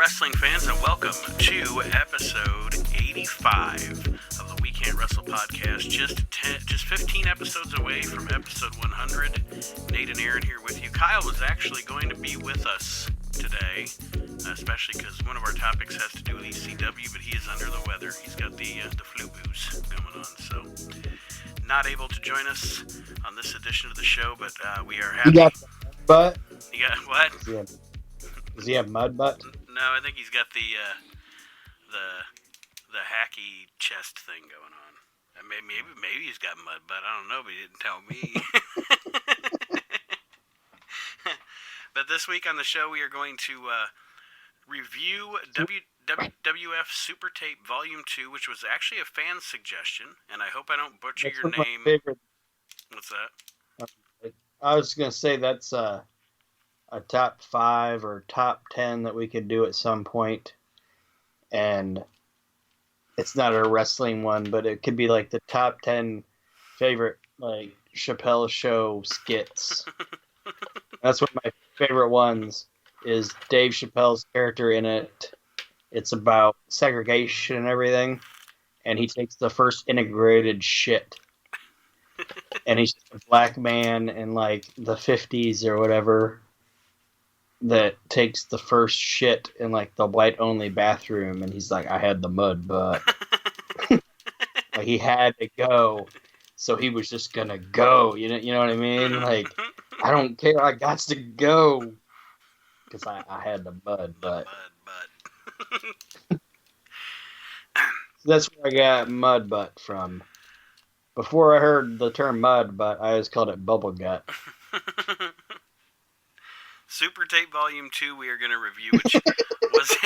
wrestling fans, and welcome to episode 85 of the We Can't Wrestle podcast. Just 15 episodes away from episode 100. Nate and Aaron here with you. Kyle was actually going to be with us today, especially because one of our topics has to do with ECW, but he is under the weather. He's got the flu booze going on, so not able to join us on this edition of the show, but we are happy. You got butt? You got what? Does he have mud butt? No, I think he's got the hacky chest thing going on. Maybe he's got mud butt. I don't know, but he didn't tell me. But this week on the show, we are going to review WWF Super Tape Volume 2, which was actually a fan suggestion, and I hope I don't butcher your name. What's that? I was going to say that's a top 5 or top 10 that we could do at some point. And it's not a wrestling one, but it could be like the top 10 favorite like Chappelle Show skits. That's one of my favorite ones is Dave Chappelle's character in it. It's about segregation and everything. And he takes the first integrated shit. And he's just a black man in like the 50s or whatever that takes the first shit in like the white only bathroom, and he's like, I had the mud butt. Like he had to go, so he was just gonna go. You know what I mean? Like, I don't care, I got to go because I had the mud butt. So that's where I got mud butt from. Before I heard the term mud butt, I always called it bubble gut. Super Tape Volume 2 we are going to review, which was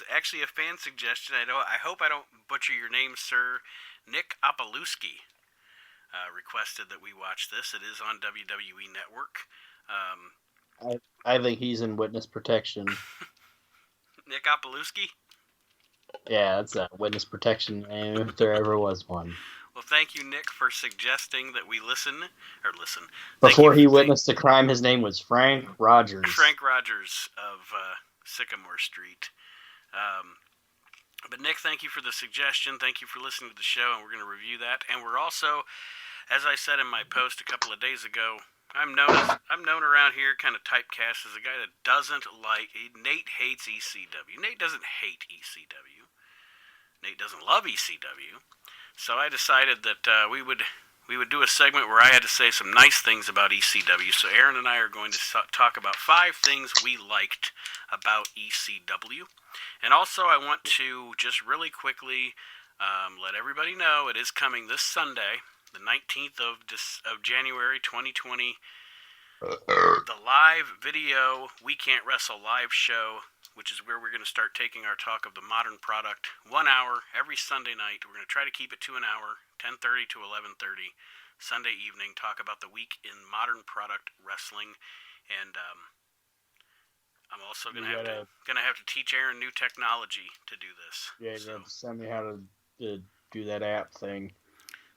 actually a fan suggestion. I hope I don't butcher your name, sir. Nick Opalewski requested that we watch this. It is on WWE Network. I think he's in witness protection. Nick Opalewski? Yeah, that's a witness protection name if there ever was one. Well, thank you, Nick, for suggesting that we listen. Before he witnessed a crime, his name was Frank Rogers. Frank Rogers of Sycamore Street. But Nick, thank you for the suggestion. Thank you for listening to the show, and we're going to review that. And we're also, as I said in my post a couple of days ago, I'm known around here kind of typecast as a guy that doesn't like. Nate hates ECW. Nate doesn't hate ECW. Nate doesn't love ECW. So I decided that we would do a segment where I had to say some nice things about ECW. So Aaron and I are going to talk about 5 things we liked about ECW. And also I want to just really quickly let everybody know it is coming this Sunday, the 19th of January 2020. The live video We Can't Wrestle live show, which is where we're going to start taking our talk of the modern product, 1 hour every Sunday night. We're going to try to keep it to an hour, 10:30 to 11:30, Sunday evening, talk about the week in modern product wrestling. And I'm also going to have to teach Aaron new technology to do this. Yeah, you're going to send me how to do that app thing.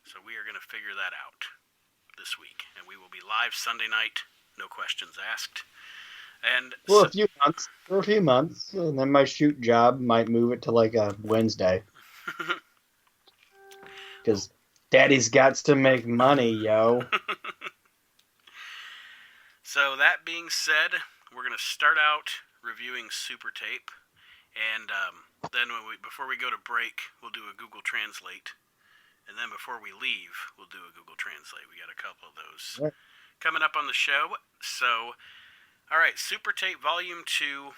So we are going to figure that out this week, and we will be live Sunday night, no questions asked. And for a few months, and then my shoot job might move it to like a Wednesday. Because daddy's got to make money, yo. So that being said, we're going to start out reviewing Super Tape, and then before we go to break, we'll do a Google Translate. And then before we leave, we'll do a Google Translate. We got a couple of those coming up on the show. So, all right, Super Tape Volume 2.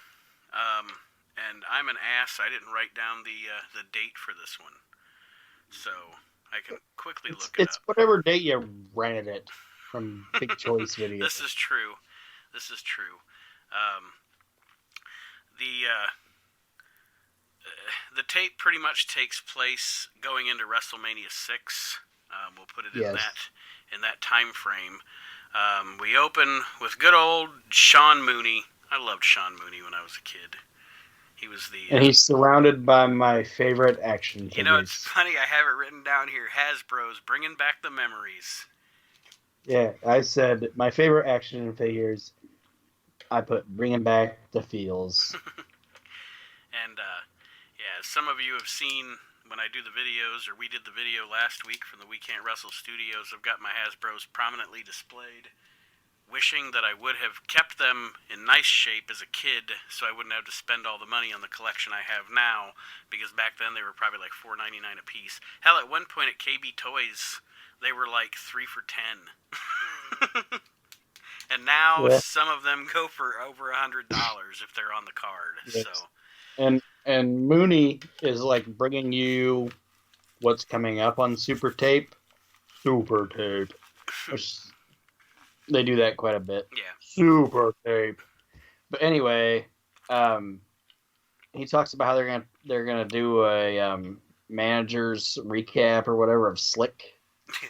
And I'm an ass. I didn't write down the date for this one. So I can quickly look it up. It's whatever date you rented it from Big Choice Video. This is true. The tape pretty much takes place going into WrestleMania 6. We'll put it in that time frame. We open with good old Sean Mooney. I loved Sean Mooney when I was a kid. He was and he's surrounded by my favorite action figures. You know, it's funny. I have it written down here. Hasbro's bringing back the memories. Yeah, I said my favorite action figures I put bringing back the feels. And yeah, some of you have seen when I do the videos, or we did the video last week from the We Can't Wrestle Studios. I've got my Hasbros prominently displayed, wishing that I would have kept them in nice shape as a kid, so I wouldn't have to spend all the money on the collection I have now. Because back then they were probably like $4.99 a piece. Hell, at one point at KB Toys, they were like 3 for $10. And now Yeah. some of them go for over $100 if they're on the card. Yes. So And Mooney is like bringing you what's coming up on Super Tape. Super Tape. Which they do that quite a bit. yeah, Super Tape. But anyway, he talks about how they're gonna do a manager's recap or whatever of Slick,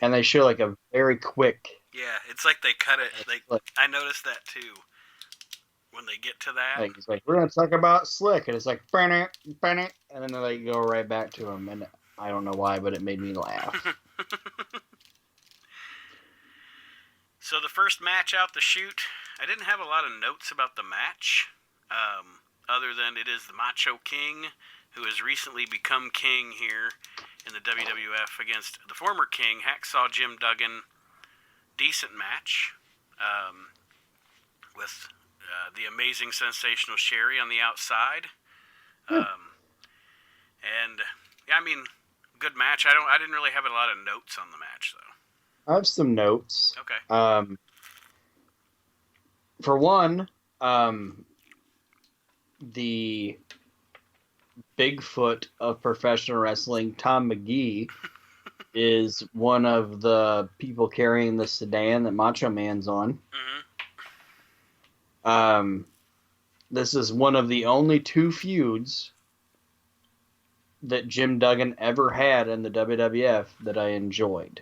and they show like a very quick. yeah, it's like they cut it. Like, I noticed that too. When they get to that, like it's like we're gonna talk about Slick, and it's like and then they go right back to him, and I don't know why, but it made me laugh. So the first match out the chute, I didn't have a lot of notes about the match, other than it is the Macho King, who has recently become king here in the WWF against the former king, Hacksaw Jim Duggan. Decent match, with the amazing, sensational Sherry on the outside. And yeah, I mean, good match. I didn't really have a lot of notes on the match though. I have some notes. Okay. For one, the Bigfoot of professional wrestling, Tom McGee, is one of the people carrying the sedan that Macho Man's on. Mm-hmm. This is one of the only two feuds that Jim Duggan ever had in the WWF that I enjoyed.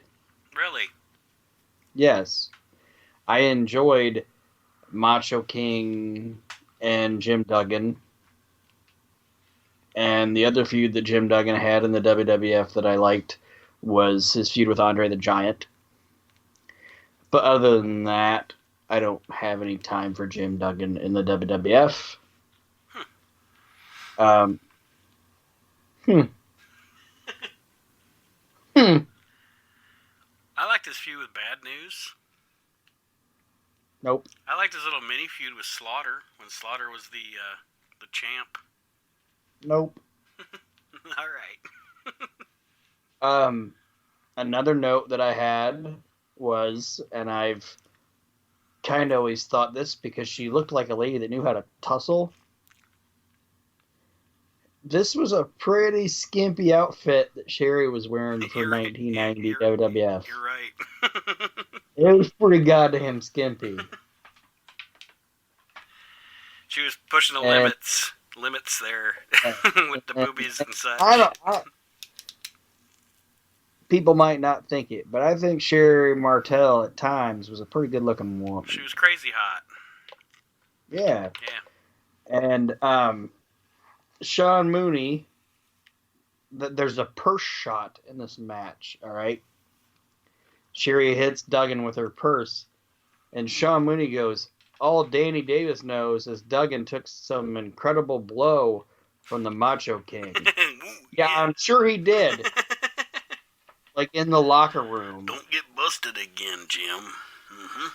Really? Yes. I enjoyed Macho King and Jim Duggan. And the other feud that Jim Duggan had in the WWF that I liked was his feud with Andre the Giant. But other than that, I don't have any time for Jim Duggan in the WWF. Hmm. I liked his feud with Bad News. Nope. I liked his little mini feud with Slaughter when Slaughter was the champ. Nope. All right. Another note that I had was, and I've kind of always thought this because she looked like a lady that knew how to tussle. This was a pretty skimpy outfit that Sherry was wearing for 1990 WWF. You're right. It was pretty goddamn skimpy. She was pushing the limits there with the boobies and such. People might not think it, but I think Sherry Martel at times was a pretty good looking woman. She was crazy hot. Yeah. Yeah. And Sean Mooney, there's a purse shot in this match, all right? Sherry hits Duggan with her purse, and Sean Mooney goes, all Danny Davis knows is Duggan took some incredible blow from the Macho King. Yeah, I'm sure he did. Like in the locker room. Don't get busted again, Jim. Mm-hmm.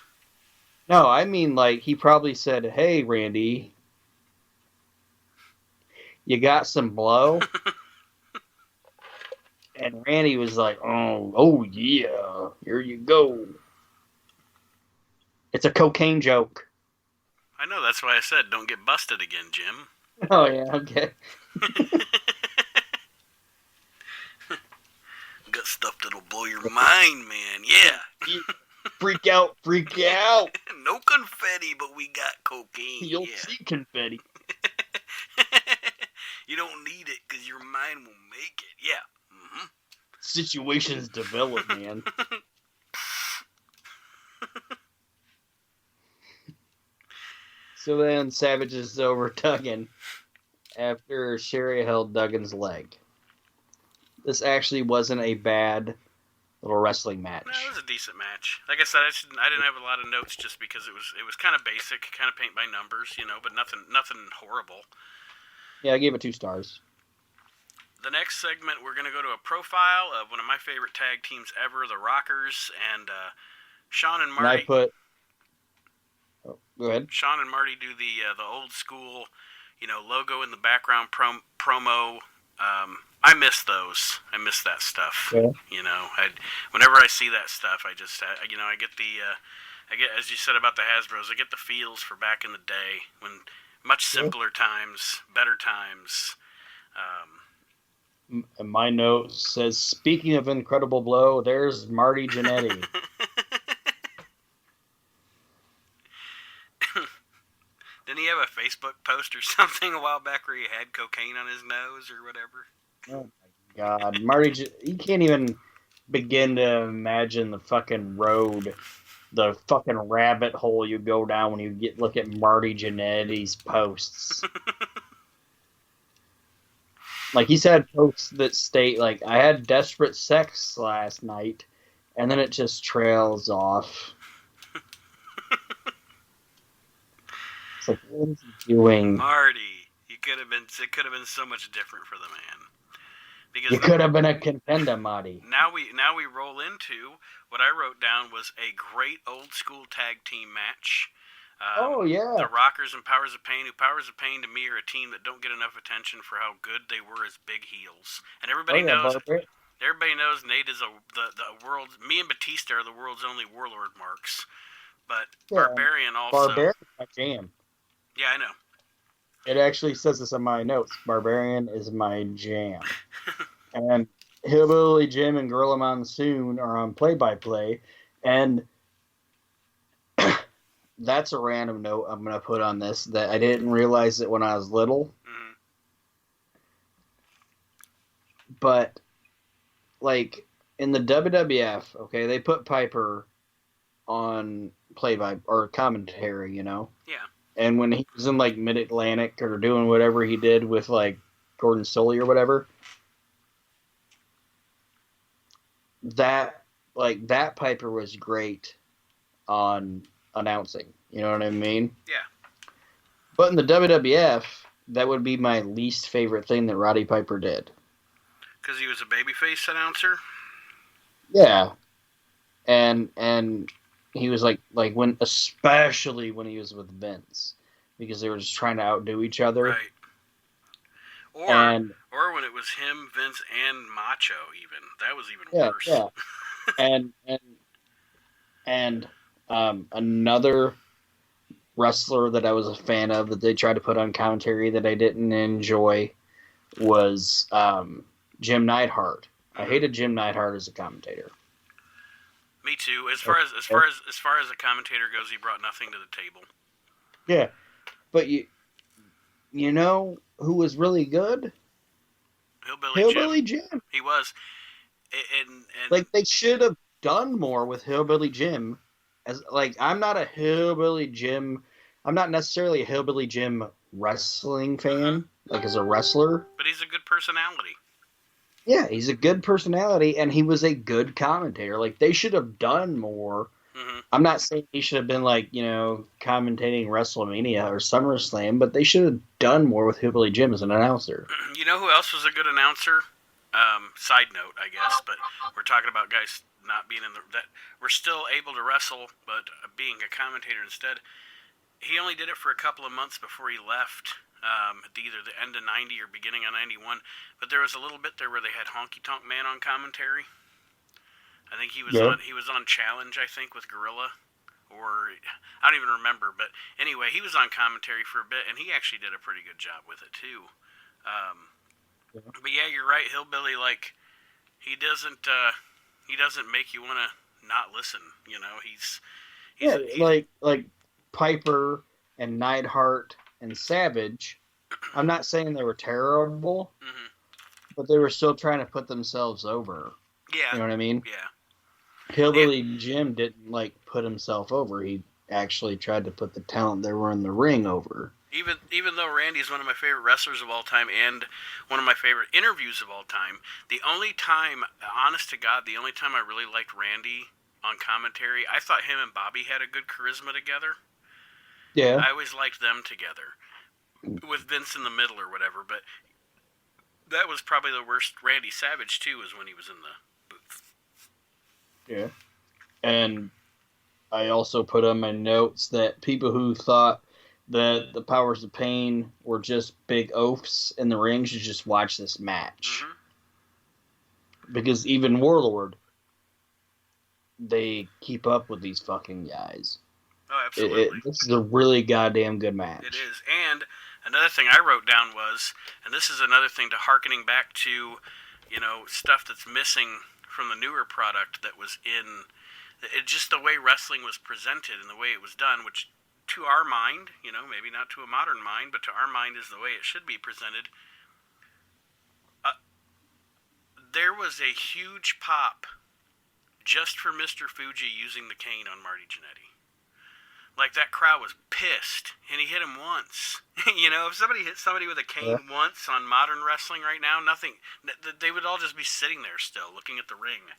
No, I mean like he probably said, hey, Randy, you got some blow? And Randy was like, oh yeah, here you go. It's a cocaine joke. I know, that's why I said don't get busted again, Jim. Oh yeah, okay. Got stuff that'll blow your mind, man. Yeah. Freak out, freak out. No confetti, but we got cocaine. You'll see confetti. You don't need it because your mind will make it. Yeah. Mm-hmm. Situations develop, man. So then Savage is over Duggan after Sherry held Duggan's leg. This actually wasn't a bad little wrestling No, match. it was a decent match. Like I said, I didn't have a lot of notes just because it was kind of basic, kind of paint by numbers, but nothing horrible. Yeah, I gave it 2 stars. The next segment, we're going to go to a profile of one of my favorite tag teams ever, the Rockers, and Sean and And I Marty. put. Oh, go ahead. Sean and Marty do the old school, logo in the background promo. I miss those. I miss that stuff. Yeah. Whenever I see that stuff, I just I get I get, as you said about the Hasbros, I get the feels for back in the day when much simpler times, better times. And my note says, "Speaking of Incredible Blow, there's Marty Jannetty." Didn't he have a Facebook post or something a while back where he had cocaine on his nose or whatever? Oh my God, Marty! You can't even begin to imagine the fucking road, the fucking rabbit hole you go down when you look at Marty Jannetty's posts. Like, he's had posts that state, like, I had desperate sex last night, and then it just trails off. It's like, what is he doing? Marty, it could have been so much different for the man. Because you could have been a contender, Marty. Now we roll into what I wrote down was a great old school tag team match. Oh, yeah. The Rockers and Powers of Pain, who Powers of Pain to me are a team that don't get enough attention for how good they were as big heels. And everybody knows Nate is the world. Me and Batista are the world's only warlord marks. But Barbarian also. Barbarian is my jam. Yeah, I know. It actually says this in my notes. Barbarian is my jam. And Hillbilly Jim and Gorilla Monsoon are on play-by-play. And that's a random note I'm going to put on this that I didn't realize it when I was little. Mm-hmm. But, like, in the WWF, okay, they put Piper on or commentary, Yeah. And when he was in, like, Mid-Atlantic or doing whatever he did with, like, Gordon Solie or whatever, that Piper was great on announcing. You know what I mean? Yeah. But in the WWF, that would be my least favorite thing that Roddy Piper did. Because he was a babyface announcer? Yeah. And he was especially when he was with Vince, because they were just trying to outdo each other. Right. Or when it was him, Vince, and Macho even. That was even worse. Yeah. and another wrestler that I was a fan of that they tried to put on commentary that I didn't enjoy was Jim Neidhart. I hated Jim Neidhart as a commentator. Me too. As far as a commentator goes, he brought nothing to the table. Yeah, but you know who was really good? Hillbilly Jim. He was. And like, they should have done more with Hillbilly Jim. As, like, I'm not necessarily a Hillbilly Jim wrestling fan, like as a wrestler. But he's a good personality. Yeah, he's a good personality, and he was a good commentator. Like, they should have done more. Mm-hmm. I'm not saying he should have been, like, commentating WrestleMania or SummerSlam, but they should have done more with Hillbilly Jim as an announcer. You know who else was a good announcer? Side note, I guess, but we're talking about guys not being that we're still able to wrestle, but being a commentator instead. He only did it for a couple of months before he left. At either the end of 90 or beginning of 91, but there was a little bit there where they had Honky Tonk Man on commentary. I think he was on Challenge, I think, with Gorilla, or I don't even remember, but anyway, he was on commentary for a bit, and he actually did a pretty good job with it too. But yeah, you're right, Hillbilly, like, he doesn't make you want to not listen. He's like Piper and Neidhart and Savage. I'm not saying they were terrible, but they were still trying to put themselves over. Yeah. You know what I mean? Yeah. Hillbilly Jim didn't, put himself over. He actually tried to put the talent that were in the ring over. Even though Randy is one of my favorite wrestlers of all time and one of my favorite interviews of all time, the only time, honest to God, the only time I really liked Randy on commentary, I thought him and Bobby had a good charisma together. Yeah. I always liked them together with Vince in the middle or whatever, but that was probably the worst Randy Savage too, was when he was in the booth. Yeah. And I also put on my notes that people who thought that the Powers of Pain were just big oafs in the ring should just watch this match. Mm-hmm. Because even Warlord, they keep up with these fucking guys. Oh, absolutely. This is a really goddamn good match. It is. And another thing I wrote down was, and this is another thing to harkening back to, stuff that's missing from the newer product that was in, just the way wrestling was presented and the way it was done, which to our mind, maybe not to a modern mind, but to our mind is the way it should be presented. There was a huge pop just for Mr. Fuji using the cane on Marty Jannetty. Like, that crowd was pissed, and he hit him once. If somebody hit somebody with a cane once on modern wrestling right now, nothing, they would all just be sitting there still, looking at the ring.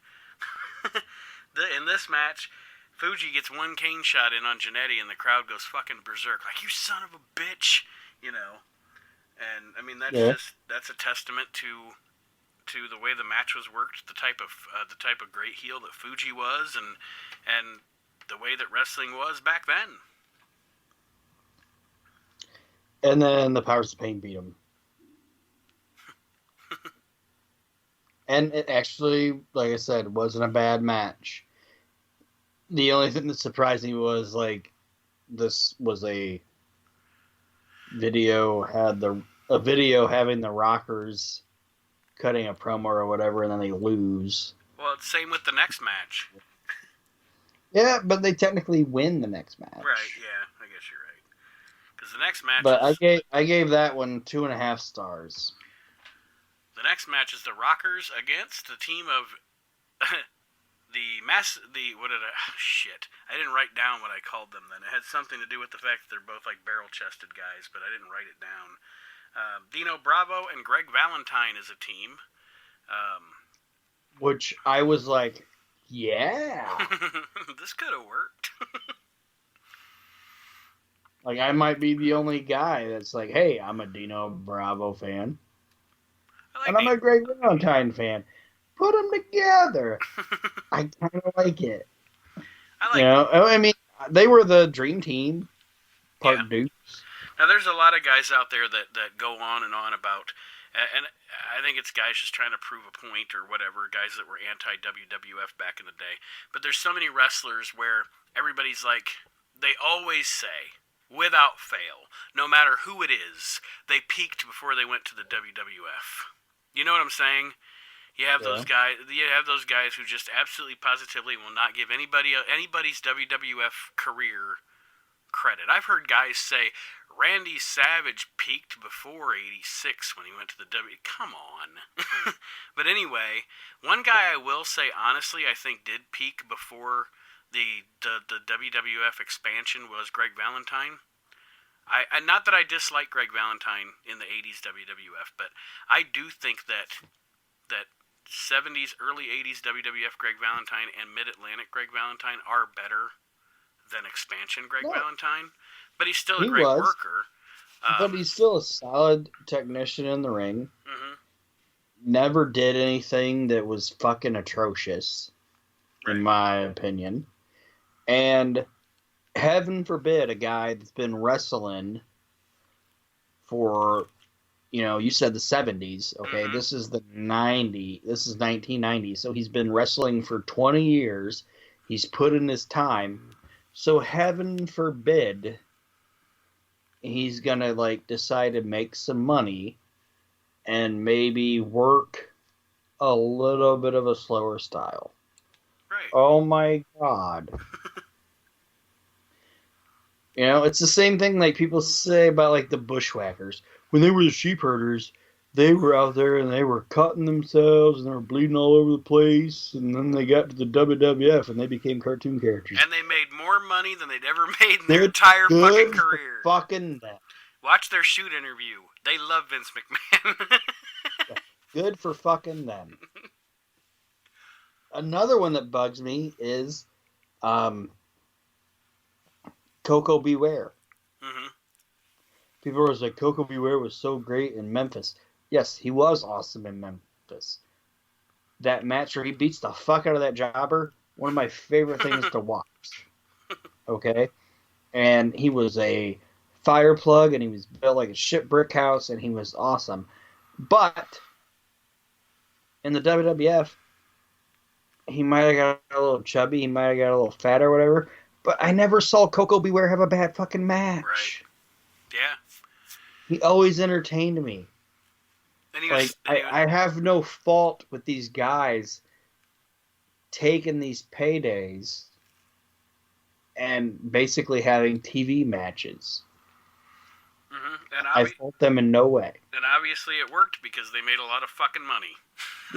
In this match, Fuji gets one cane shot in on Jannetty, and the crowd goes fucking berserk, like, you son of a bitch, And, I mean, that's a testament to the way the match was worked, the type of great heel that Fuji was, and the way that wrestling was back then. And then the Powers of Pain beat him. And it actually, like I said, wasn't a bad match. The only thing that surprised me was, like, this was a video having the Rockers cutting a promo or whatever, and then they lose. Well, it's same with the next match. Yeah, but they technically win the next match. Right, yeah, I guess you're right. Because the next match But I gave that one 2.5 stars. The next match is the Rockers against the team of I didn't write down what I called them then. It had something to do with the fact that they're both like barrel-chested guys, but I didn't write it down. Dino Bravo and Greg Valentine is a team. Which I was like, yeah. This could have worked. Like, I might be the only guy that's like, hey, I'm a Dino Bravo fan. And I'm a Greg Valentine fan. Put them together. I kind of like it. I mean, they were the dream team. Part Dukes. Now, there's a lot of guys out there that go on and on about, and I think it's guys just trying to prove a point or whatever, guys that were anti-WWF back in the day. But there's so many wrestlers where everybody's like, they always say, without fail, no matter who it is, they peaked before they went to the WWF. You know what I'm saying? You have those guys. You have those guys who just absolutely, positively will not give anybody's WWF career credit. I've heard guys say Randy Savage peaked before '86 when he went to the W. Come on. But anyway, one guy I will say honestly, I think did peak before the WWF expansion was Greg Valentine. I not that I dislike Greg Valentine in the '80s WWF, but I do think that 70s, early 80s WWF Greg Valentine and Mid-Atlantic Greg Valentine are better than expansion Greg Valentine. But he's still a great worker. But he's still a solid technician in the ring. Mm-hmm. Never did anything that was fucking atrocious, in my opinion. And heaven forbid a guy that's been wrestling for, you said the 70s, okay? Mm-hmm. This is 1990, so he's been wrestling for 20 years. He's put in his time. So heaven forbid he's gonna decide to make some money and maybe work a little bit of a slower style. Right. Oh my God. It's the same thing people say about the bushwhackers. When they were the sheep herders, they were out there and they were cutting themselves and they were bleeding all over the place, and then they got to the WWF and they became cartoon characters. And they made more money than they'd ever made in their entire fucking career. Fucking that. Watch their shoot interview. They love Vince McMahon. Good for fucking them. Another one that bugs me is Coco Beware. Mm-hmm. People were like, Coco Beware was so great in Memphis. Yes, he was awesome in Memphis. That match where he beats the fuck out of that jobber, one of my favorite things to watch. Okay? And he was a fire plug, and he was built like a shit brick house, and he was awesome. But in the WWF, he might have got a little chubby, he might have got a little fat or whatever, but I never saw Coco Beware have a bad fucking match. Right. Yeah. He always entertained me. And he Like, was, I have no fault with these guys taking these paydays and basically having TV matches. mm-hmm. I fault them in no way. And obviously it worked because they made a lot of fucking money.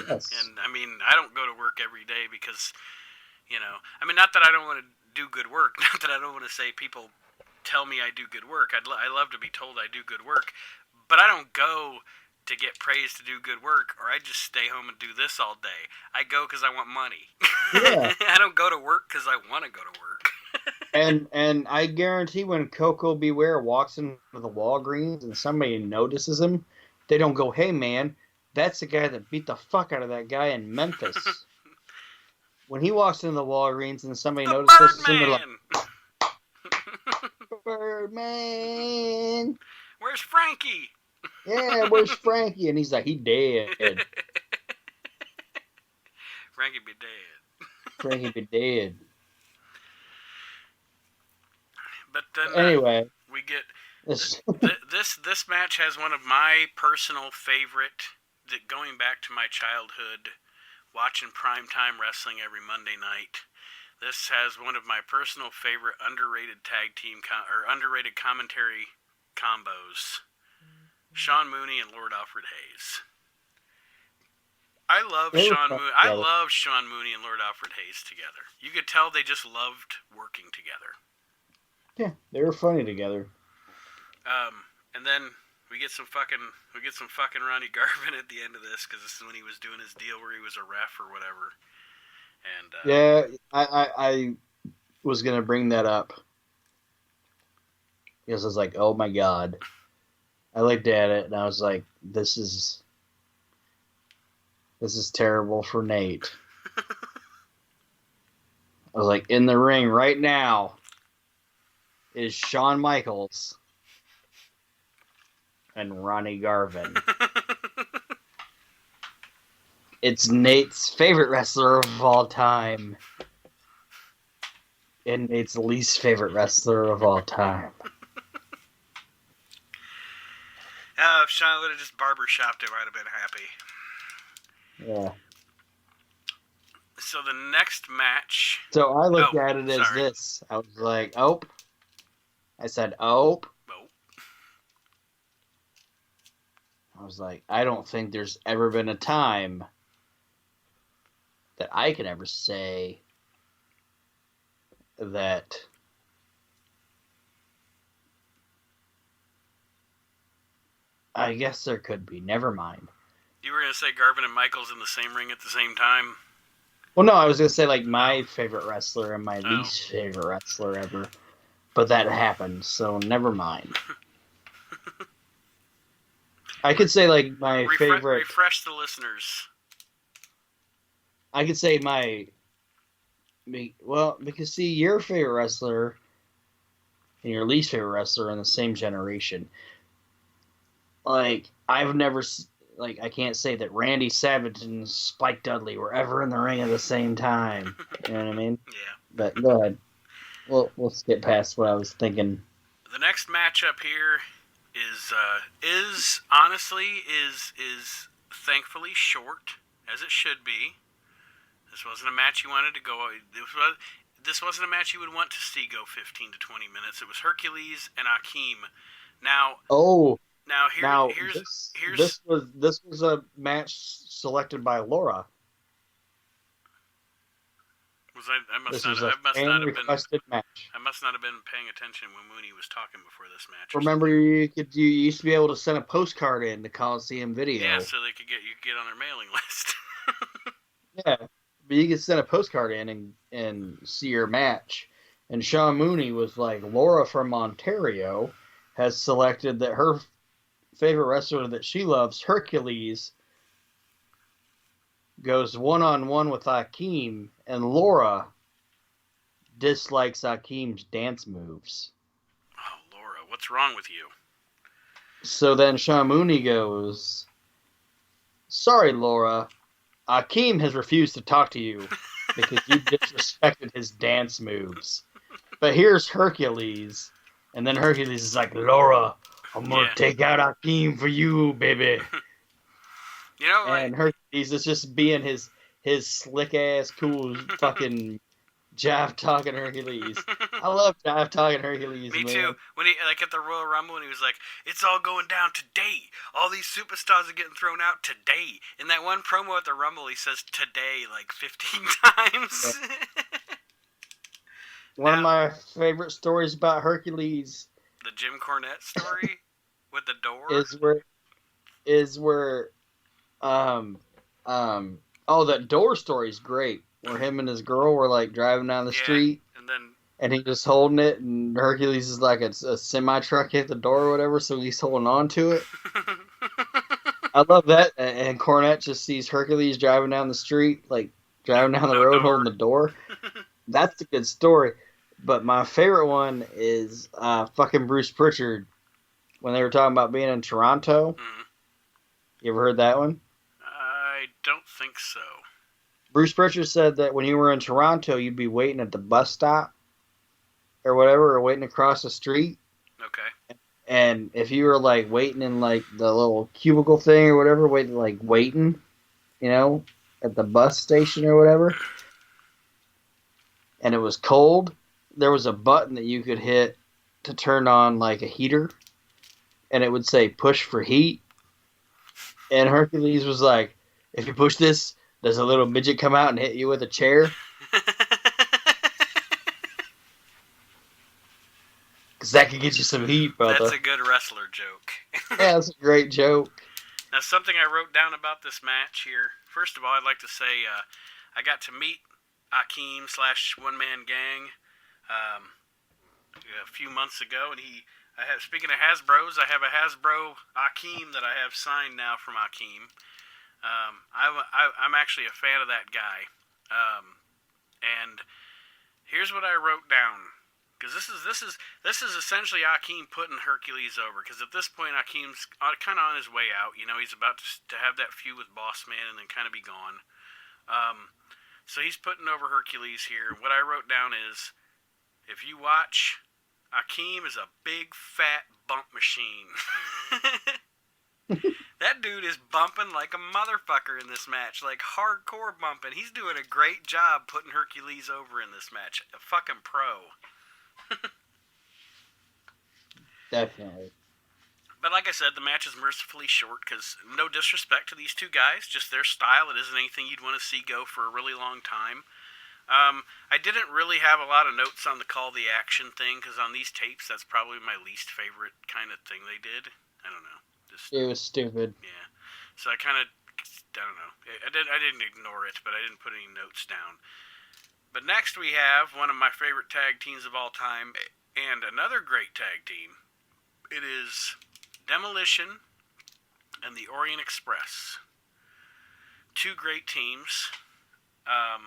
Yes. And I mean, I don't go to work every day because, I mean, not that I don't want to do good work, not that I don't want to say people tell me I do good work. I love to be told I do good work, but I don't go to get praised to do good work, or I just stay home and do this all day. I go because I want money. Yeah. I don't go to work because I want to go to work. And I guarantee when Coco Beware walks into the Walgreens and somebody notices him, they don't go, "Hey man, that's the guy that beat the fuck out of that guy in Memphis." When he walks into the Walgreens and somebody The notices him, they're like, Birdman! "Birdman, Where's Frankie? yeah, where's Frankie?" And he's like, "He dead." Frankie be dead. Frankie be dead. But then Anyway, we get this this match has one of my personal favorite. Going back to my childhood, watching primetime wrestling every Monday night. This has one of my personal favorite underrated tag team or underrated commentary combos. Sean Mooney and Lord Alfred Hayes. I love Sean Mooney and Lord Alfred Hayes together. You could tell they just loved working together. Yeah, they were funny together. And then we get some fucking Ronnie Garvin at the end of this because this is when he was doing his deal where he was a ref or whatever. And yeah, I was gonna bring that up because I was like, oh my god. I looked at it and I was like, this is terrible for Nate. I was like, in the ring right now is Shawn Michaels and Ronnie Garvin. It's Nate's favorite wrestler of all time and Nate's least favorite wrestler of all time. If Sean would have just barbershopped it, I'd have been happy. Yeah. So the next match... So I looked at it as this. I was like, oh. I said, oh. I was like, I don't think there's ever been a time that I can ever say that I guess there could be. Never mind. You were going to say Garvin and Michaels in the same ring at the same time? Well, no, I was going to say like my favorite wrestler and my least favorite wrestler ever. But that happened, so never mind. I could say like my favorite... Refresh the listeners. I could say well, because see, your favorite wrestler and your least favorite wrestler are in the same generation. Like, I've never, like, I can't say that Randy Savage and Spike Dudley were ever in the ring at the same time. You know what I mean? Yeah. But go ahead. We'll skip past what I was thinking. The next matchup here is honestly thankfully short, as it should be. This wasn't a match you wanted to go. This wasn't a match you would want to see go 15 to 20 minutes. It was Hercules and Akeem. This was a match selected by Laura. I must This not. was a I must fan not have been. requested match. I must not have been paying attention when Mooney was talking before this match. Or Remember, something. you used to be able to send a postcard in to Coliseum Yeah, Video. so you could get on their mailing list. Yeah, but you could send a postcard in and see your match. And Sean Mooney was like, Laura from Ontario has selected that her favorite wrestler that she loves, Hercules, goes one-on-one with Akeem, and Laura dislikes Akeem's dance moves. Oh, Laura, what's wrong with you? So then Sean Mooney goes, sorry, Laura, Akeem has refused to talk to you because you disrespected his dance moves. But here's Hercules, and then Hercules is like, Laura, I'm gonna Yeah. take out Akeem for you, baby. You know, like And Hercules is just being his slick ass, cool fucking jive talking Hercules. I love jive talking Hercules, me too. man. When he like at the Royal Rumble, and he was like, "It's all going down today. All these superstars are getting thrown out today." In that one promo at the Rumble, he says "today" like 15 times. Yeah. One of Now, my favorite stories about Hercules the Jim Cornette story with the door. is where um oh, that door story is great. Where him and his girl were like driving down the Yeah, street and then and he just holding it, and Hercules is like a semi truck hit the door or whatever, so he's holding on to it. I love that. And Cornette just sees Hercules driving down the street, like driving down the no road door. holding the door. That's a good story. But my favorite one is fucking Bruce Pritchard when they were talking about being in Toronto. Mm. You ever heard that one? I don't think so. Bruce Pritchard said that when you were in Toronto, you'd be waiting at the bus stop or whatever, or waiting across the street. Okay. And if you were like waiting in like the little cubicle thing or whatever, waiting, at the bus station or whatever, and it was cold, there was a button that you could hit to turn on like a heater, and it would say push for heat. And Hercules was like, if you push this, does a little midget come out and hit you with a chair? Because that could get you some heat, brother. That's a good wrestler joke. Yeah, that's a great joke. Now, something I wrote down about this match here. First of all, I'd like to say I got to meet Akeem / One Man Gang a few months ago, and speaking of Hasbro's, I have a Hasbro Akeem that I have signed now from Akeem. I'm actually a fan of that guy, and here's what I wrote down. Because this is essentially Akeem putting Hercules over. Because at this point, Akeem's kind of on his way out. He's about to have that feud with Boss Man and then kind of be gone. So he's putting over Hercules here. What I wrote down is, if you watch, Akeem is a big fat bump machine. That dude is bumping like a motherfucker in this match, like hardcore bumping. He's doing a great job putting Hercules over in this match. A fucking pro. Definitely. But like I said, the match is mercifully short because no disrespect to these two guys, just their style. It isn't anything you'd want to see go for a really long time. I didn't really have a lot of notes on the call the action thing because on these tapes, that's probably my least favorite kind of thing they did. I don't know. It was stupid. Yeah. So I don't know. I didn't ignore it, but I didn't put any notes down. But next we have one of my favorite tag teams of all time and another great tag team. It is Demolition and the Orient Express. Two great teams. A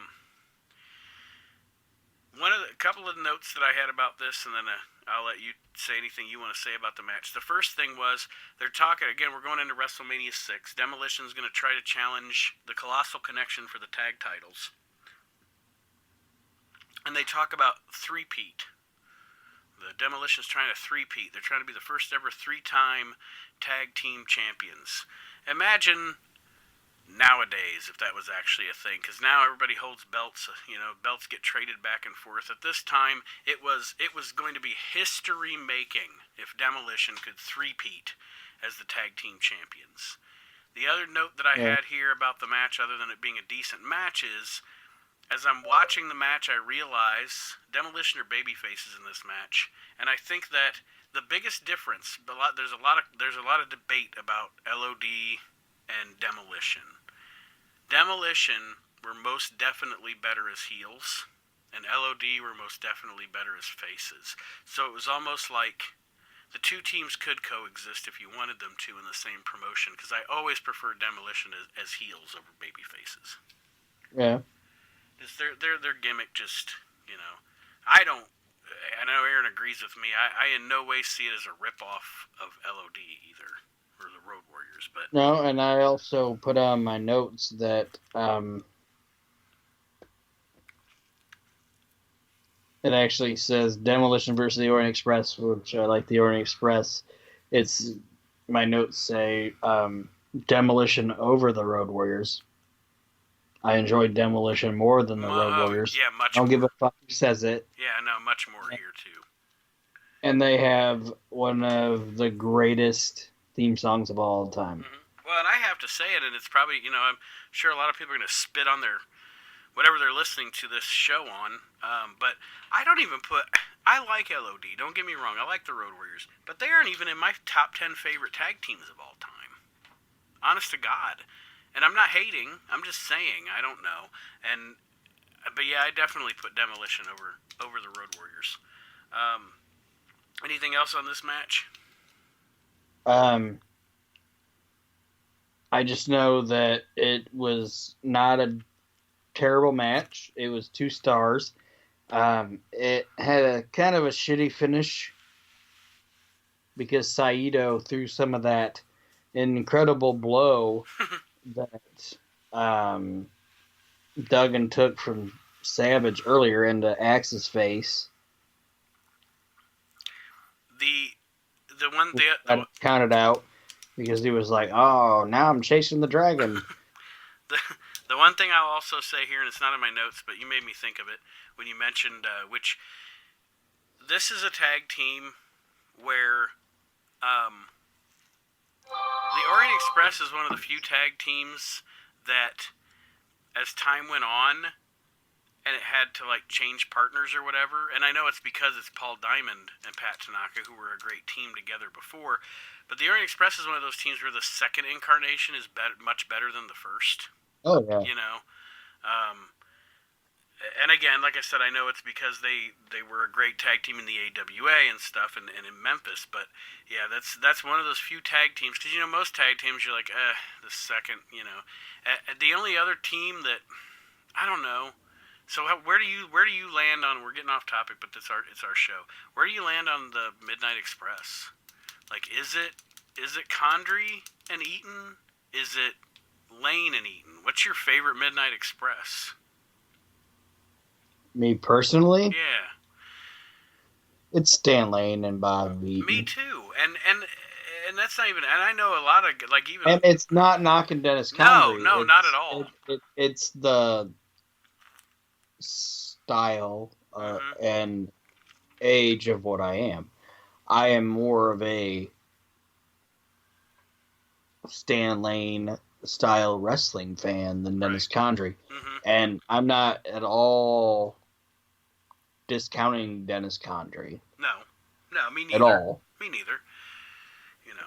couple of notes that I had about this, and then I'll let you say anything you want to say about the match. The first thing was, they're talking, again, we're going into WrestleMania 6. Demolition's going to try to challenge the Colossal Connection for the tag titles. And they talk about three-peat. The Demolition's trying to three-peat. They're trying to be the first ever 3-time tag team champions. Imagine nowadays if that was actually a thing, because now everybody holds belts. Belts get traded back and forth. At this time, it was going to be history making if Demolition could three-peat as the tag team champions. The other note that I had here about the match, other than it being a decent match, is as I'm watching the match, I realize Demolition are baby faces in this match, and I think that the biggest difference, there's a lot of debate about LOD and Demolition. Demolition were most definitely better as heels, and LOD were most definitely better as faces. So it was almost like the two teams could coexist if you wanted them to in the same promotion, because I always preferred Demolition as heels over baby faces. Yeah. Is their gimmick just, you know, I don't. I know Aaron agrees with me. I in no way see it as a ripoff of LOD either, or the Road Warriors. But No, and I also put on my notes that it actually says Demolition versus the Orient Express, which I like the Orient Express. It's my notes say Demolition over the Road Warriors. I enjoyed Demolition more than the Road Warriors. yeah, I much don't give more. a fuck who says it. Yeah, no, much more here too. And they have one of the greatest theme songs of all time. Well, and I have to say it, and it's probably, I'm sure a lot of people are going to spit on their whatever they're listening to this show on. But I don't even put. I like LOD. Don't get me wrong. I like the Road Warriors, but they aren't even in my top 10 favorite tag teams of all time. Honest to God. And I'm not hating. I'm just saying I don't know. But yeah, I definitely put Demolition over the Road Warriors. Anything else on this match? Um, I just know that it was not a terrible match. It was 2 stars. It had a kind of a shitty finish because Saito threw some of that incredible blow that Duggan took from Savage earlier into Axe's face. The one Got counted out because he was like, "Oh, now I'm chasing the dragon." the one thing I'll also say here, and it's not in my notes, but you made me think of it when you mentioned which this is a tag team where the Orient Express is one of the few tag teams that, as time went on, and it had to like change partners or whatever. And I know it's because it's Paul Diamond and Pat Tanaka, who were a great team together before. But the Orient Express is one of those teams where the second incarnation is much better than the first. Oh yeah. You know, and again, like I said, I know it's because they were a great tag team in the AWA and stuff, and in Memphis. But yeah, that's one of those few tag teams, because most tag teams you're like, the second, the only other team that I don't know. So where do you land on? We're getting off topic, but it's our show. Where do you land on the Midnight Express? Like, is it Condrey and Eaton? Is it Lane and Eaton? What's your favorite Midnight Express? Me personally, Yeah, it's Stan Lane and Bob Eaton. me too. And that's not even. And I know a lot of like even. And it's not knocking Dennis Condrey. No, not at all. It's the style and age of what I am. I am more of a Stan Lane style wrestling fan than Dennis Condrey. And I'm not at all discounting Dennis Condrey. No, me neither. At all. Me neither.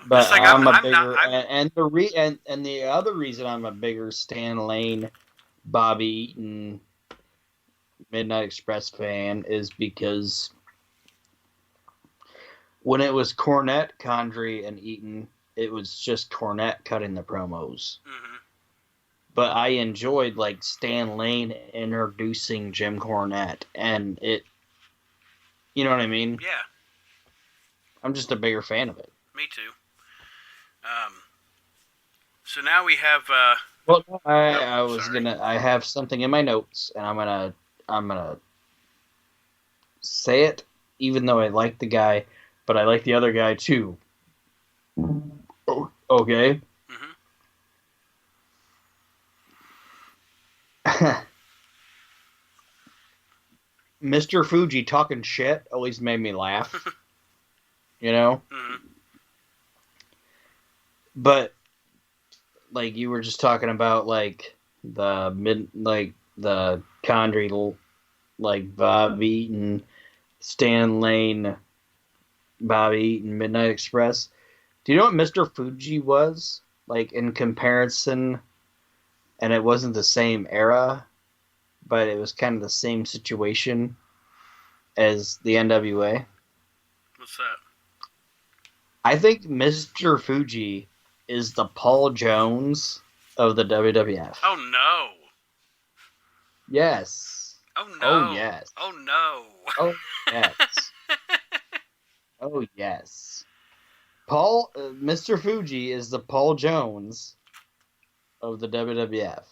But like I'm a I'm bigger, not, and the other reason I'm a bigger Stan Lane, Bobby Eaton, Midnight Express fan is because when it was Cornette, Condrey, and Eaton, it was just Cornette cutting the promos. But I enjoyed like Stan Lane introducing Jim Cornette, and it, you know what I mean? Yeah. I'm just a bigger fan of it. Me too. So now we have. Well, I have something in my notes, and I'm gonna say it, even though I like the guy, but I like the other guy too. Okay. Mr. Fuji talking shit always made me laugh. But like you were just talking about like the Condry, like Bob Eaton, Stan Lane, Bob Eaton, Midnight Express. Do you know what Mr. Fuji was? Like in comparison, and it wasn't the same era, but it was kind of the same situation as the NWA. What's that? I think Mr. Fuji is the Paul Jones of the WWF. Oh no! Yes. Oh Oh no! yes. Oh no! Oh yes. Oh yes. Mr. Fuji is the Paul Jones of the WWF.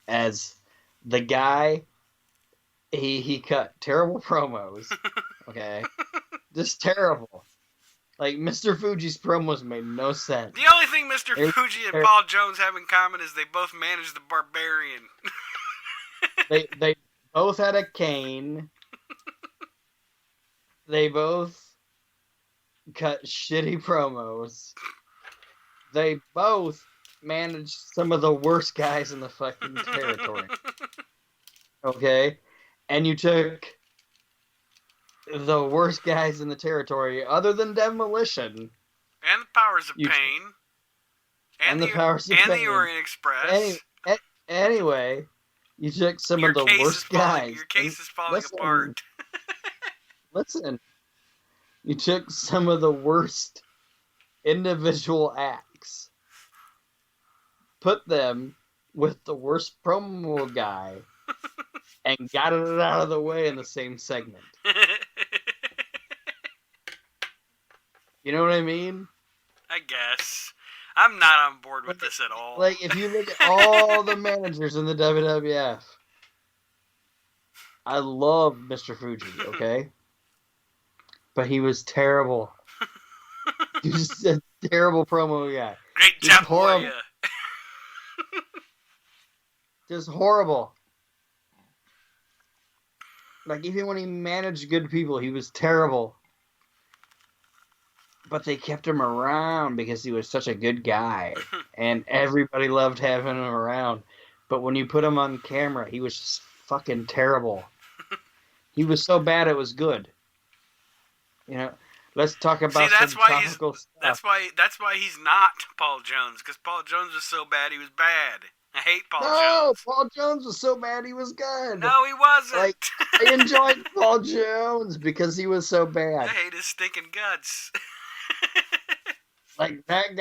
As the guy, he cut terrible promos. Okay, just terrible. Like Mr. Fuji's promos made no sense. The only thing Mr. They, Fuji and Paul Jones have in common is they both manage the Barbarian. they both had a cane. They both cut shitty promos. They both managed some of the worst guys in the fucking territory. Okay? And you took the worst guys in the territory, other than Demolition. And the Powers of Pain. And the Powers of Pain. And the Orient Express. Anyway, you took some of the worst guys. Your case is falling apart. Listen. You took some of the worst individual acts, put them with the worst promo guy, and got it out of the way in the same segment. You know what I mean? I guess. I'm not on board with this at all. Like, if you look at all the managers in the WWF, I love Mr. Fuji, okay? But he was terrible. He was a terrible promo guy. Great job, horrible. Just horrible. Like, even when he managed good people, he was terrible. But they kept him around because he was such a good guy. And everybody loved having him around. But when you put him on camera, he was just fucking terrible. He was so bad it was good. You know, let's talk about some topical stuff. That's why he's not Paul Jones, because Paul Jones was so bad he was bad. I hate Paul Jones. No, Paul Jones was so bad he was good. No, he wasn't. Like, I enjoyed Paul Jones because he was so bad. I hate his stinking guts. Like, that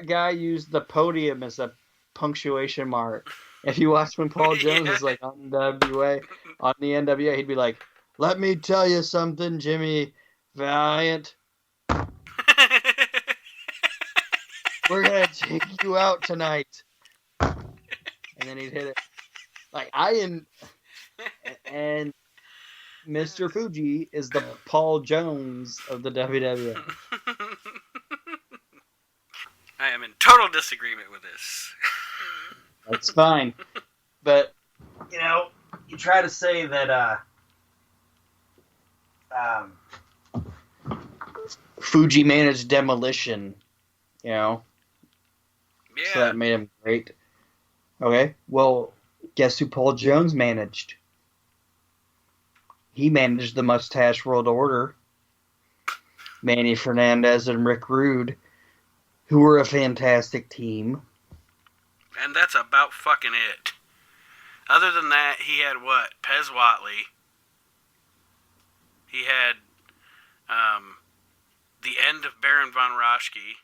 guy used the podium as a punctuation mark. If you watch when Paul Jones was like on the NWA, he'd be like, "Let me tell you something, Jimmy Valiant. We're gonna take you out tonight." And then he'd hit it. Like, and Mr. Fuji is the Paul Jones of the WWF. I am in total disagreement with this. That's fine. But, you know, you try to say that Fuji managed Demolition, you know? Yeah. So that made him great. Okay, well, guess who Paul Jones managed? He managed the Mustache World Order, Manny Fernandez and Rick Rude, who were a fantastic team. And that's about fucking it. Other than that, he had what? Pez Watley. He had the end of Baron von Raschke.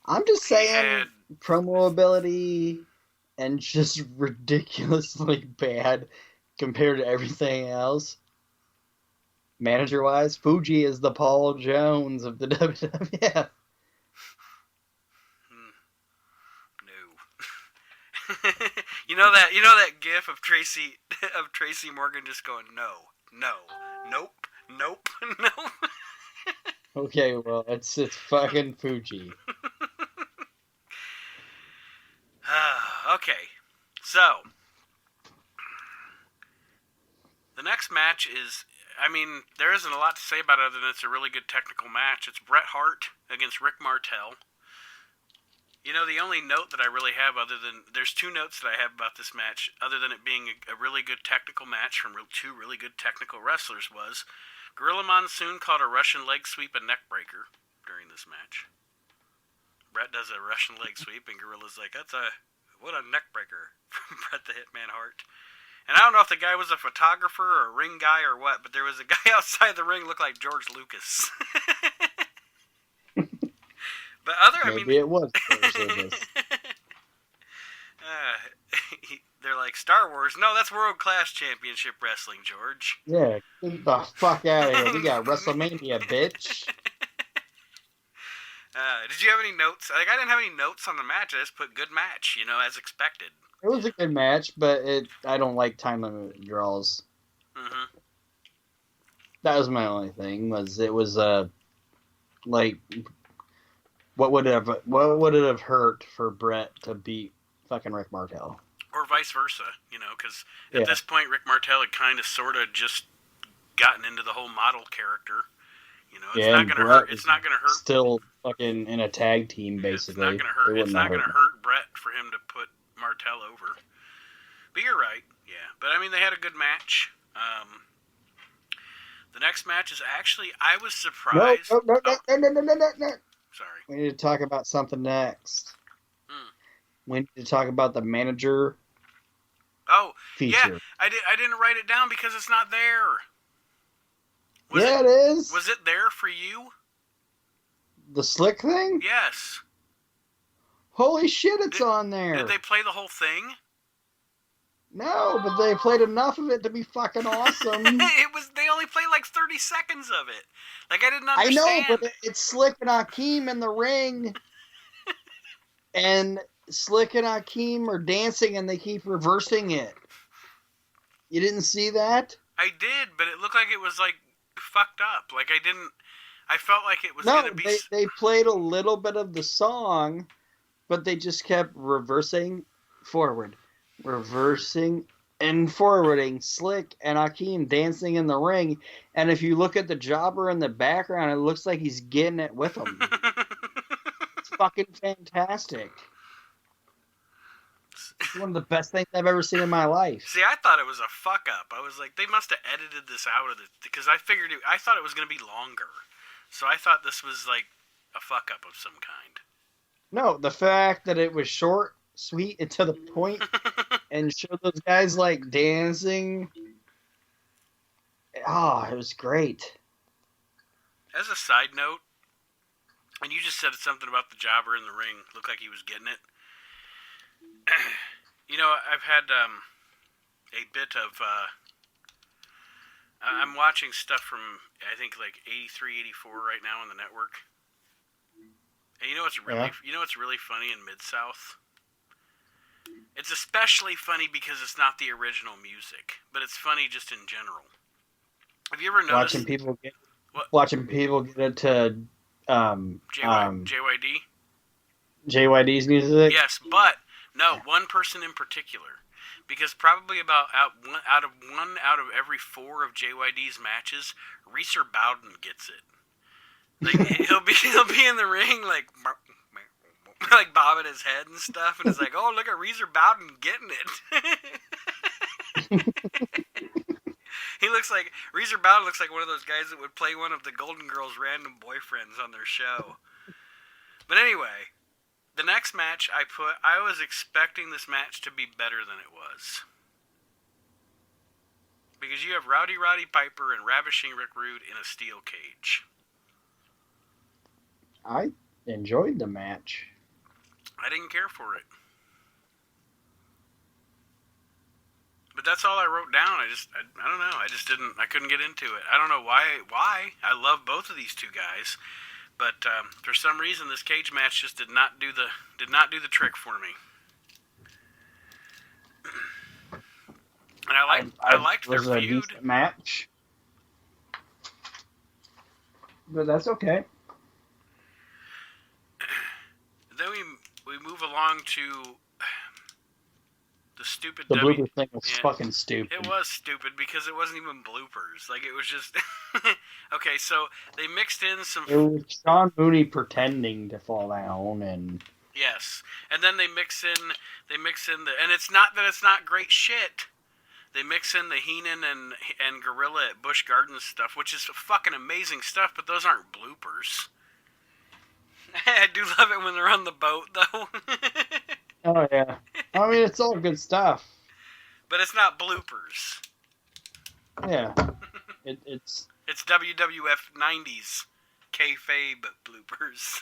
I'm just saying, promo ability and just ridiculously bad compared to everything else. Manager-wise, Fuji is the Paul Jones of the WWF. No. You know that gif of Tracy Morgan just going, no, nope, nope. Okay, well, it's fucking Fuji. Okay, so the next match is, I mean, there isn't a lot to say about it other than it's a really good technical match. It's Bret Hart against Rick Martel. You know, the only note that I really have there's two notes that I have about this match, other than it being a really good technical match from two really good technical wrestlers, was Gorilla Monsoon called a Russian leg sweep a neck breaker during this match. Bret does a Russian leg sweep, and Gorilla's like, what a neck breaker from Bret the Hitman Hart. And I don't know if the guy was a photographer or a ring guy or what, but there was a guy outside the ring looked like George Lucas. But Maybe it was George Lucas. They're like, Star Wars? No, that's World Class Championship Wrestling, George. Yeah, get the fuck out of here. We got WrestleMania, bitch. Did you have any notes? Like, I didn't have any notes on the match. I just put good match, as expected. It was a good match, but I don't like time limit draws. Mm-hmm. That was my only thing. It was like, what would it have hurt for Bret to beat fucking Rick Martel? Or vice versa, because at this point Rick Martel had kind of sort of just gotten into the whole model character. It's not gonna hurt. It's not gonna hurt. Still fucking in a tag team, basically. It's not gonna hurt. It's not gonna hurt Bret for him to put Martel over. But you're right, yeah. But I mean, they had a good match. The next match is actually, I was surprised. No. Sorry. We need to talk about something next. We need to talk about the manager. Oh, feature. Yeah. I didn't write it down because it's not there. It is. Was it there for you? The Slick thing? Yes. Holy shit, it's on there. Did they play the whole thing? No, but they played enough of it to be fucking awesome. They only played like 30 seconds of it. Like, I didn't understand. I know, but it's Slick and Hakeem in the ring. And Slick and Hakeem are dancing and they keep reversing it. You didn't see that? I did, but it looked like it was like fucked up. Like, I felt like it was going to be... they played a little bit of the song, but they just kept reversing forward. Reversing and forwarding, Slick and Hakeem dancing in the ring. And if you look at the jobber in the background, it looks like he's getting it with them. It's fucking fantastic. It's one of the best things I've ever seen in my life. See, I thought it was a fuck up. I was like, they must have edited this out of it, because I thought it was going to be longer. So I thought this was like a fuck up of some kind. No, the fact that it was short, sweet, and to the point, and showed those guys like dancing. Oh, it was great. As a side note, and you just said something about the jobber in the ring, looked like he was getting it. I've had a bit of... I'm watching stuff from, I think, like 83, 84 right now on the network. And you know what's really funny in Mid-South? It's especially funny because it's not the original music, but it's funny just in general. Have you ever noticed... Watching people get into... JYD? JYD's music? Yes, but... No, one person in particular, because probably about out of every 4 of JYD's matches, Reeser Bowden gets it. Like, he'll be in the ring like bobbing his head and stuff, and it's like, oh, look at Reeser Bowden getting it. Reeser Bowden looks like one of those guys that would play one of the Golden Girls' random boyfriends on their show. But anyway. The next match I was expecting this match to be better than it was. Because you have Rowdy Roddy Piper and Ravishing Rick Rude in a steel cage. I enjoyed the match. I didn't care for it. But that's all I wrote down. I don't know. I couldn't get into it. I don't know why. I love both of these two guys. But for some reason, this cage match just did not do the trick for me. And I liked their feud. It was a decent match, but that's okay. Then we move along to the stupid. The blooper thing was fucking stupid. It was stupid because it wasn't even bloopers. Like, it was just... Okay, so they mixed in some... It was Sean Mooney pretending to fall down, and... Yes, and then they mix in the, and it's not that it's not great shit. They mix in the Heenan and Gorilla at Busch Gardens stuff, which is fucking amazing stuff, but those aren't bloopers. I do love it when they're on the boat, though. Oh yeah. I mean, it's all good stuff. But it's not bloopers. Yeah. It's It's WWF 90s kayfabe bloopers.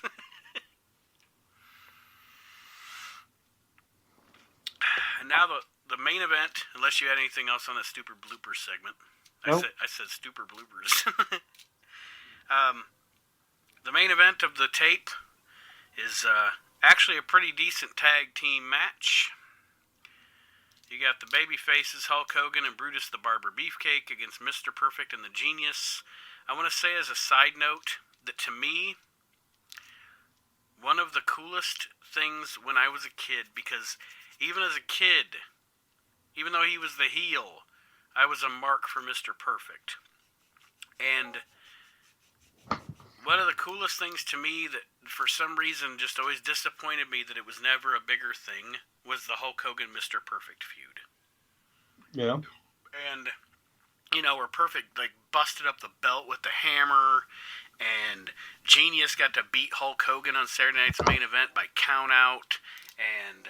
And now the main event, unless you had anything else on that stupid bloopers segment. Nope. I said stupid bloopers. The main event of the tape is actually a pretty decent tag team match. You got the baby faces Hulk Hogan and Brutus the Barber Beefcake against Mr. Perfect and the Genius. I want to say as a side note that to me, one of the coolest things when I was a kid, because even as a kid, even though he was the heel, I was a mark for Mr. Perfect. And one of the coolest things to me that for some reason just always disappointed me that it was never a bigger thing was the Hulk Hogan Mr. Perfect feud. yeah. And you know, where Perfect like busted up the belt with the hammer, and Genius got to beat Hulk Hogan on Saturday Night's Main Event by count out, and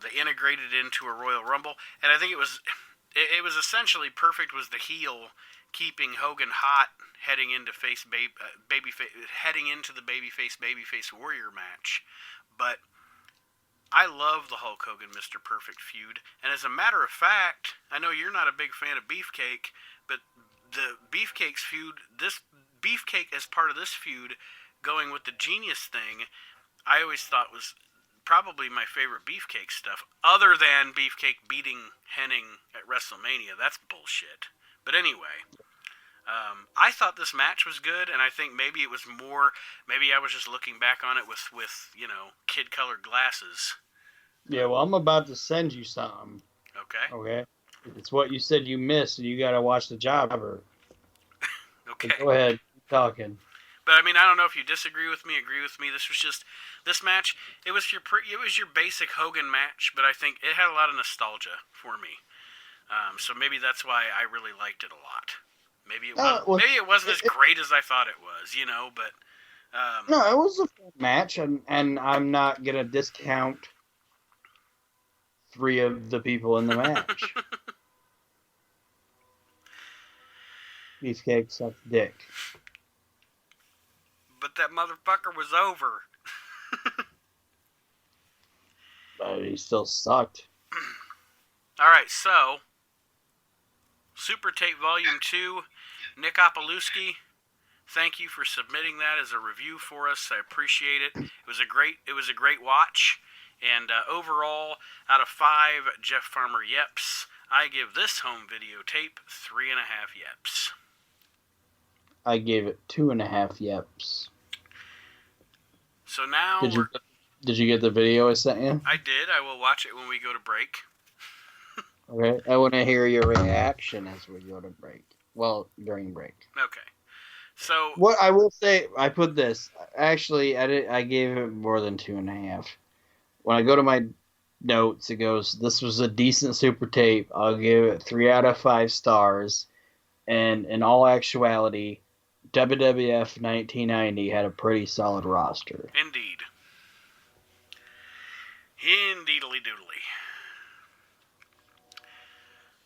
they integrated into a Royal Rumble. And I think it was essentially Perfect was the heel, keeping Hogan hot heading into heading into the babyface Warrior match. But I love the Hulk Hogan Mr. Perfect feud, and as a matter of fact, I know you're not a big fan of Beefcake, but the Beefcake's feud, this Beefcake as part of this feud, going with the Genius thing, I always thought was probably my favorite Beefcake stuff, other than Beefcake beating Hennig at WrestleMania. That's bullshit. But anyway, I thought this match was good, and I think maybe it was more. Maybe I was just looking back on it with you know, kid-colored glasses. Yeah, well, I'm about to send you something. Okay. Okay. It's what you said you missed, and you got to watch the jobber. Okay. So go ahead, keep talking. But I mean, I don't know if you disagree with me, agree with me. This was just this match. It was your basic Hogan match, but I think it had a lot of nostalgia for me. So maybe that's why I really liked it a lot. Maybe it wasn't as great as I thought it was, you know. But no, it was a fun match, and I'm not gonna discount 3 of the people in the match. Beefcake sucked dick. But that motherfucker was over. But he still sucked. Alright, so Super Tape Volume 2, Nick Opalewski, thank you for submitting that as a review for us. I appreciate it. It was a great watch. And overall, out of 5 Jeff Farmer yeps, I give this home videotape 3.5 yeps. I gave it 2.5 yeps. So now did you get the video I sent you? I did. I will watch it when we go to break. Okay. I want to hear your reaction as we go to break. Well, during break. Okay. So what I will say, I put this. Actually, I gave it more than 2.5. When I go to my notes, it goes, "This was a decent super tape. I'll give it 3 out of 5 stars." And in all actuality, WWF 1990 had a pretty solid roster. Indeed. Indeedly doodly.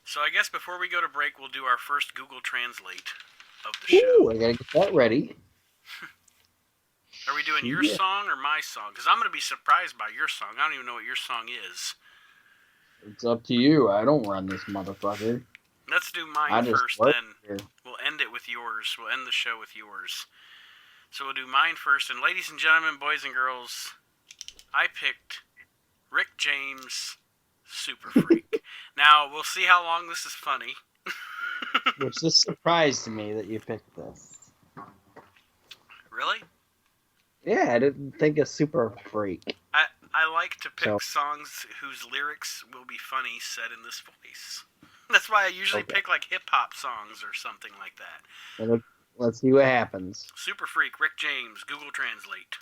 So I guess before we go to break, we'll do our first Google Translate of the show. Ooh, I gotta get that ready. Are we doing your song or my song? Because I'm going to be surprised by your song. I don't even know what your song is. It's up to you. I don't run this motherfucker. Let's do mine first, then we'll end it with yours. We'll end the show with yours. So we'll do mine first. And ladies and gentlemen, boys and girls, I picked Rick James, Super Freak. Now, we'll see how long this is funny. Which this surprised me that you picked this. Really? Yeah, I didn't think of Super Freak. I like to pick songs whose lyrics will be funny said in this voice. That's why I usually pick like hip-hop songs or something like that. Well, let's see what happens. Super Freak, Rick James, Google Translate.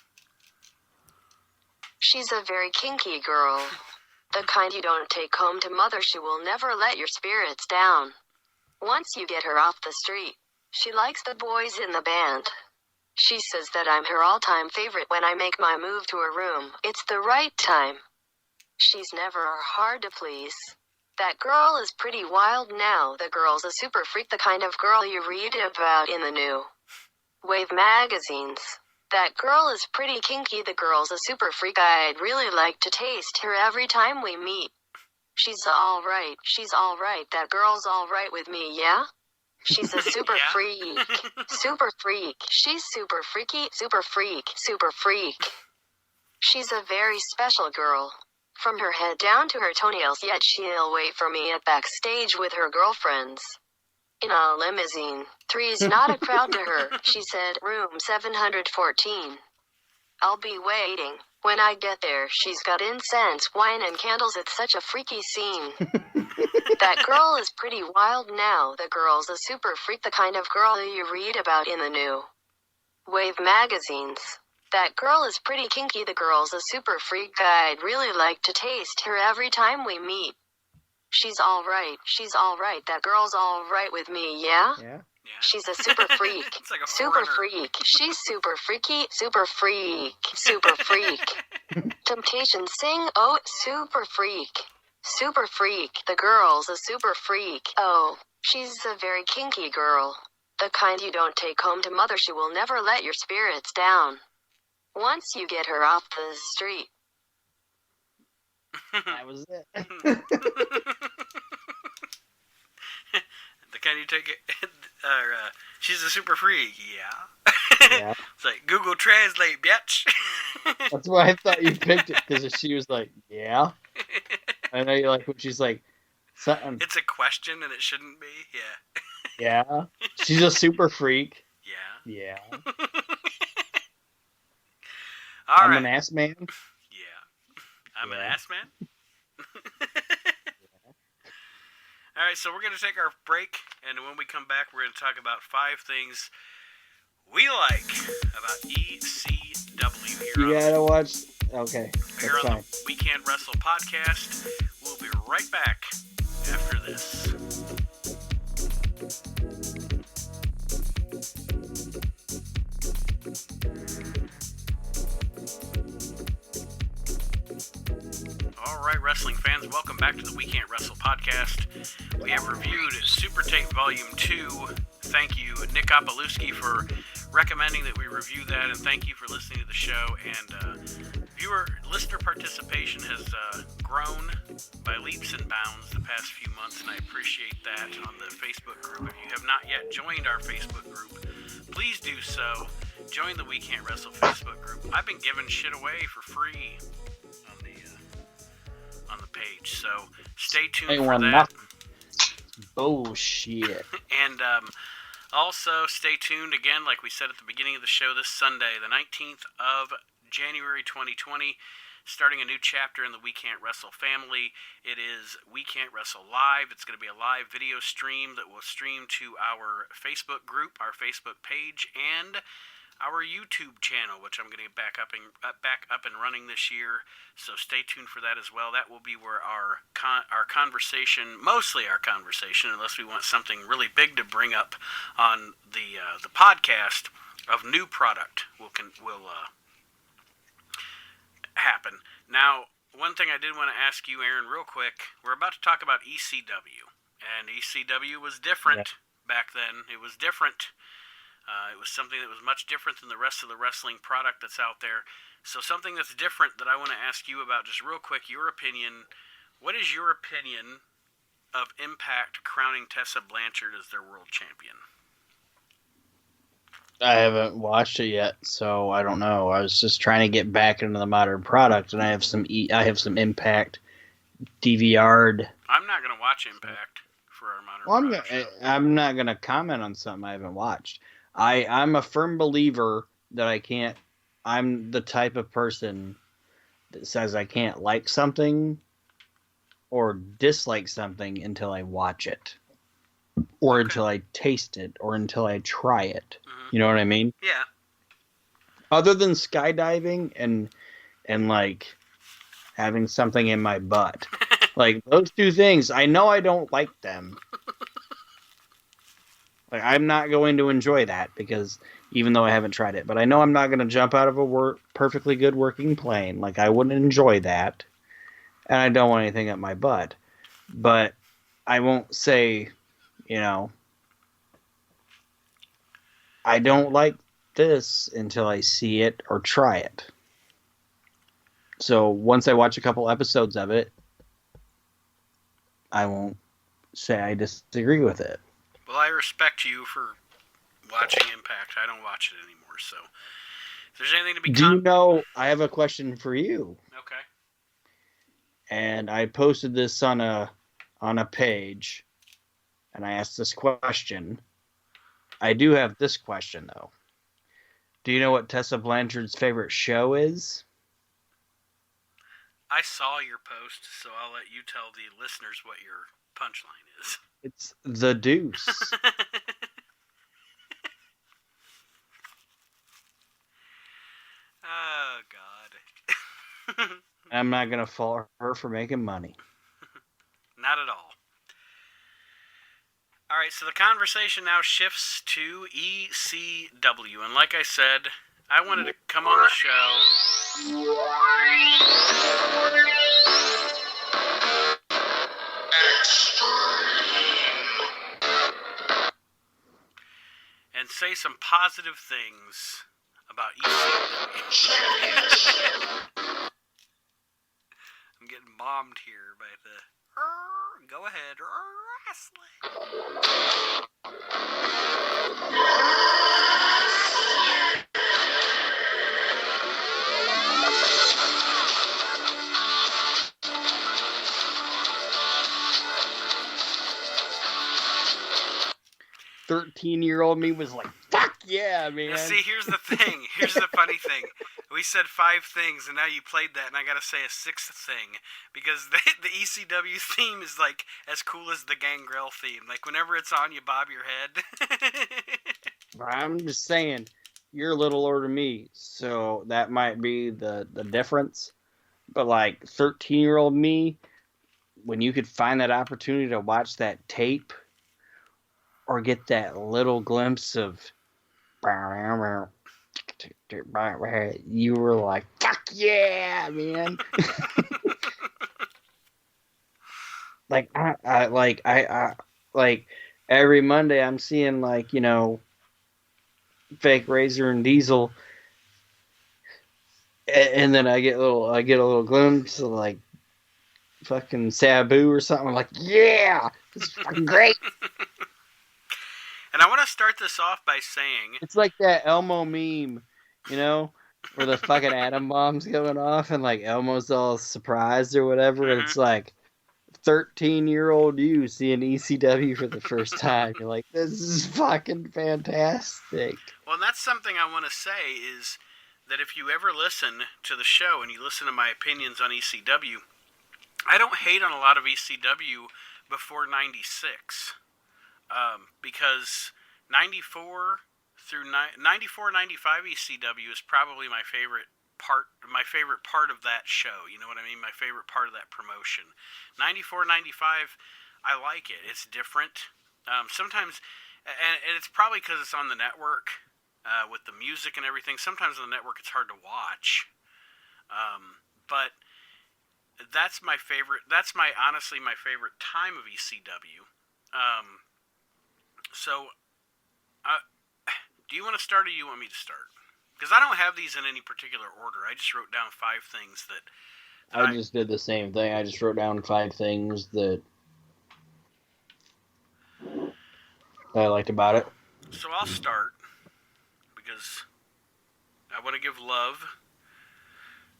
She's a very kinky girl. The kind you don't take home to mother. She will never let your spirits down. Once you get her off the street, she likes the boys in the band. She says that I'm her all-time favorite when I make my move to her room. It's the right time. She's never hard to please. That girl is pretty wild now. The girl's a super freak, the kind of girl you read about in the new Wave magazines. That girl is pretty kinky. The girl's a super freak. I'd really like to taste her every time we meet. She's alright. She's alright. That girl's alright with me, yeah? She's a super Yeah. freak. Super freak. She's super freaky. Super freak. Super freak. She's a very special girl. From her head down to her toenails, yet she'll wait for me at backstage with her girlfriends. In a limousine. Three's not a crowd to her, she said. Room 714. I'll be waiting. When I get there, she's got incense, wine, and candles. It's such a freaky scene. That girl is pretty wild now. The girl's a super freak, the kind of girl you read about in the new Wave magazines. That girl is pretty kinky. The girl's a super freak. I'd really like to taste her every time we meet. She's alright. She's alright. That girl's alright with me, yeah? Yeah. Yeah. She's a super freak. It's like a Super foreigner. freak. She's super freaky. Super freak. Super freak. Temptation sing. Oh, super freak. Super freak. The girl's a super freak. Oh, she's a very kinky girl. The kind you don't take home to mother. She will never let your spirits down. Once you get her off the street. That was it. The kind you take it, she's a super freak, yeah. Yeah. It's like Google Translate, bitch. That's why I thought you picked it, because she was like, yeah. I know you like when she's like, something. It's a question and it shouldn't be, yeah. Yeah. She's a super freak. Yeah. Yeah. All I'm right. an ass man. Yeah. I'm an Yeah. ass man. All right, so we're going to take our break, and when we come back, we're going to talk about 5 things we like about ECW here You on, gotta watch. Okay, here that's on fine. the We Can't Wrestle podcast. We'll be right back after this. All right, wrestling fans, welcome back to the We Can't Wrestle podcast. We have reviewed Super Tape Volume 2. Thank you, Nick Opalewski, for recommending that we review that, and thank you for listening to the show. And listener participation has grown by leaps and bounds the past few months, and I appreciate that on the Facebook group. If you have not yet joined our Facebook group, please do so. Join the We Can't Wrestle Facebook group. I've been giving shit away for free on the page, so stay tuned Ain't for won that. nothing. Bullshit. And also stay tuned again, like we said at the beginning of the show, this Sunday, the 19th of January 2020, starting a new chapter in the We Can't Wrestle family. It is We Can't Wrestle Live. It's going to be a live video stream that will stream to our Facebook group, our Facebook page, and our YouTube channel, which I'm going to get back up and running this year. So stay tuned for that as well. That will be where our conversation, mostly our conversation, unless we want something really big to bring up on the podcast of new product, will happen. Now, one thing I did want to ask you, Aaron, real quick. We're about to talk about ECW, and ECW was different back then. It was different. It was something that was much different than the rest of the wrestling product that's out there. So something that's different that I want to ask you about, just real quick, your opinion. What is your opinion of Impact crowning Tessa Blanchard as their world champion? I haven't watched it yet, so I don't know. I was just trying to get back into the modern product, and I have some Impact DVR'd. I'm not going to watch Impact for our modern product show. I'm not gonna comment on something I haven't watched. I'm a firm believer that I'm the type of person that says I can't like something or dislike something until I watch it, or until I taste it, or until I try it. Mm-hmm. You know what I mean? Yeah. Other than skydiving and and like having something in my butt. Like those two things, I know I don't like them. Like I'm not going to enjoy that because even though I haven't tried it, but I know I'm not going to jump out of a perfectly good working plane. Like I wouldn't enjoy that, and I don't want anything up my butt. But I won't say, you know, I don't like this until I see it or try it. So once I watch a couple episodes of it, I won't say I disagree with it. Well, I respect you for watching Impact. I don't watch it anymore, so if there's anything to be Do you know, I have a question for you. Okay. And I posted this on a page, and I asked this question. I do have this question, though. Do you know what Tessa Blanchard's favorite show is? I saw your post, so I'll let you tell the listeners what your punchline is. It's The Deuce. Oh, God. I'm not going to fault her for making money. Not at all. All right, so the conversation now shifts to ECW. And like I said, I wanted to come on the show and say some positive things about ECW. I'm getting bombed here by the go ahead wrestling. 13-year-old me was like, fuck yeah, man. Now, see, here's the thing. Here's the funny thing. We said 5 things, and now you played that, and I gotta say a 6th thing. Because the ECW theme is, like, as cool as the Gangrel theme. Like, whenever it's on, you bob your head. I'm just saying, you're a little older than me, so that might be the difference. But, like, 13-year-old me, when you could find that opportunity to watch that tape or get that little glimpse of you were like, fuck yeah, man. like every Monday I'm seeing, like, you know, Fake Razor and Diesel, and then I get a little glimpse of like fucking Sabu or something. I'm like, yeah, this is fucking great. And I want to start this off by saying... It's like that Elmo meme, you know, where the fucking atom bomb's going off and, like, Elmo's all surprised or whatever. Mm-hmm. And it's like 13-year-old you seeing ECW for the first time. You're like, this is fucking fantastic. Well, and that's something I want to say is that if you ever listen to the show and you listen to my opinions on ECW, I don't hate on a lot of ECW before 96. Because 94 through 94, 95 ECW is probably my favorite part of that show. You know what I mean? My favorite part of that promotion. 94, 95, I like it. It's different. Sometimes, and it's probably because it's on the network with the music and everything. Sometimes on the network it's hard to watch. But that's my favorite. That's honestly my favorite time of ECW. So, do you want to start or do you want me to start? Because I don't have these in any particular order. I just wrote down 5 things that I just did the same thing. I just wrote down 5 things that I liked about it. So I'll start because I want to give love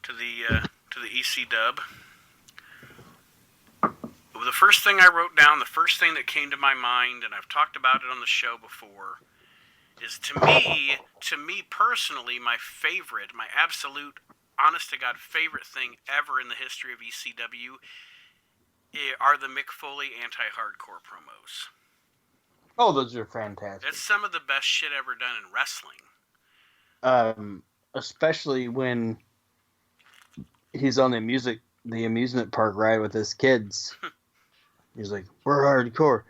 to the EC Dub. The first thing I wrote down, the first thing that came to my mind, and I've talked about it on the show before, is to me personally, my absolute, honest to God, favorite thing ever in the history of ECW are the Mick Foley anti-hardcore promos. Oh, those are fantastic. It's some of the best shit ever done in wrestling. Especially when he's on the amusement park ride with his kids. He's like, we're hardcore,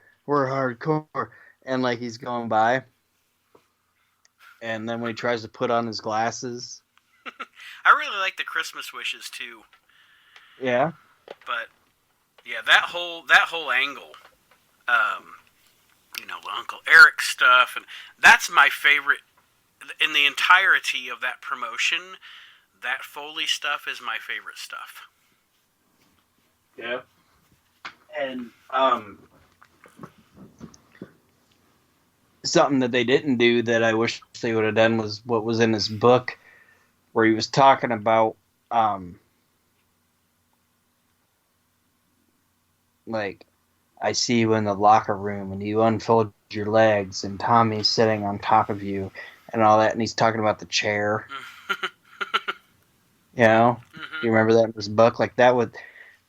and like he's going by, and then when he tries to put on his glasses, I really like the Christmas wishes too. yeah, But yeah, that whole angle, um, the Uncle Eric stuff, and that's my favorite in the entirety of that promotion. That Foley stuff is my favorite stuff. yeah, and something that they didn't do that I wish they would have done was what was in his book, where he was talking about like, I see you in the locker room and you unfold your legs and Tommy's sitting on top of you and all that, and he's talking about the chair. You know, Mm-hmm. you remember that in his book? Like that would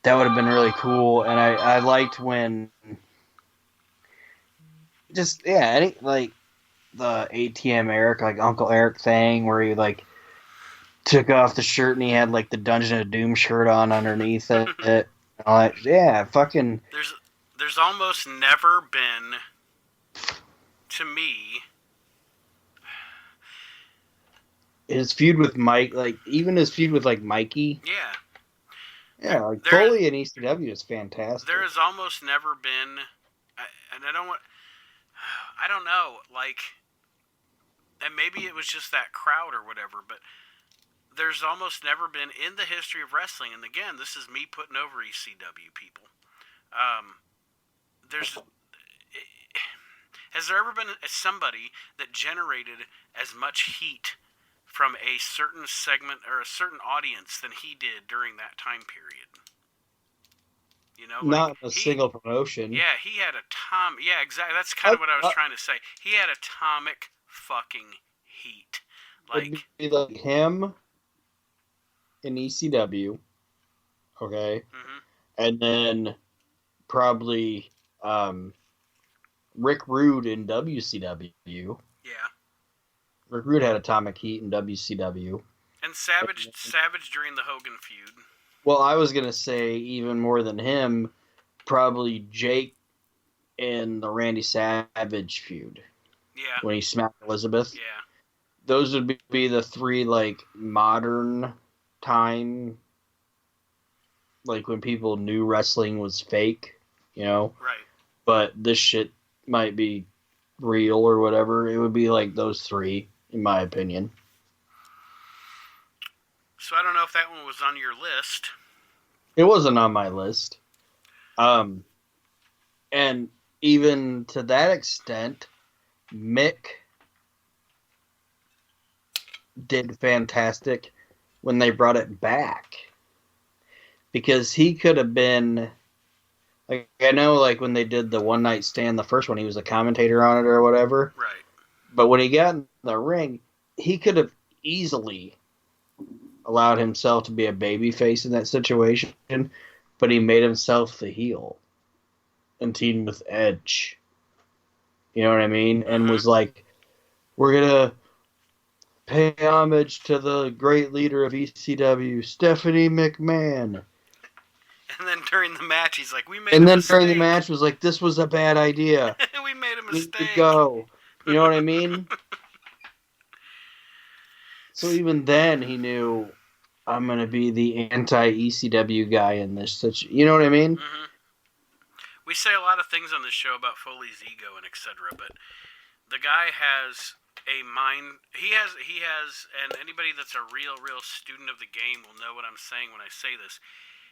have been really cool, and I liked when just any like the ATM Eric, like Uncle Eric thing, where he like took off the shirt and he had like the Dungeon of Doom shirt on underneath it. And all that. Yeah, fucking. There's almost never been, to me, His feud with Mike, like even his feud with like Mikey. yeah. Yeah, like There, Foley and ECW is fantastic. there has almost never been, and I don't know, like, and maybe it was just that crowd or whatever, but there's almost never been in the history of wrestling, and again, this is me putting over ECW people. There's Has there ever been somebody that generated as much heat from a certain segment or a certain audience than he did during that time period? Not a single promotion. Yeah, he had yeah, exactly. That's kind of what I was trying to say. He had atomic fucking heat. It'd be like him in ECW, okay, mm-hmm. and then probably Rick Rude in WCW. Yeah. Rick Rude had atomic heat in WCW. And Savage during the Hogan feud. Well, I was gonna say even more than him, probably Jake in the Randy Savage feud. Yeah. When he smacked Elizabeth. Yeah. Those would be the three like modern time, like when people knew wrestling was fake, Right. But this shit might be real or whatever. It would be like those three, in my opinion. So I don't know if that one was on your list. It wasn't on my list. And even to that extent, Mick did fantastic when they brought it back. Because he could have been, like, I know, like, when they did the One Night Stand, the first one, he was a commentator on it or whatever. Right. But when he got in the ring, he could have easily allowed himself to be a babyface in that situation, but he made himself the heel and teamed with Edge. You know what I mean? And was like, we're going to pay homage to the great leader of ECW, Stephanie McMahon. And then during the match, he's like, we made and a then mistake. During the match was like, this was a bad idea. We made a We mistake. need to go. You know what I mean? So even then, he knew, I'm going to be the anti-ECW guy in this. You know what I mean? Mm-hmm. We say a lot of things on this show about Foley's ego and etc., but the guy has a mind. He has, and anybody that's a real student of the game will know what I'm saying when I say this.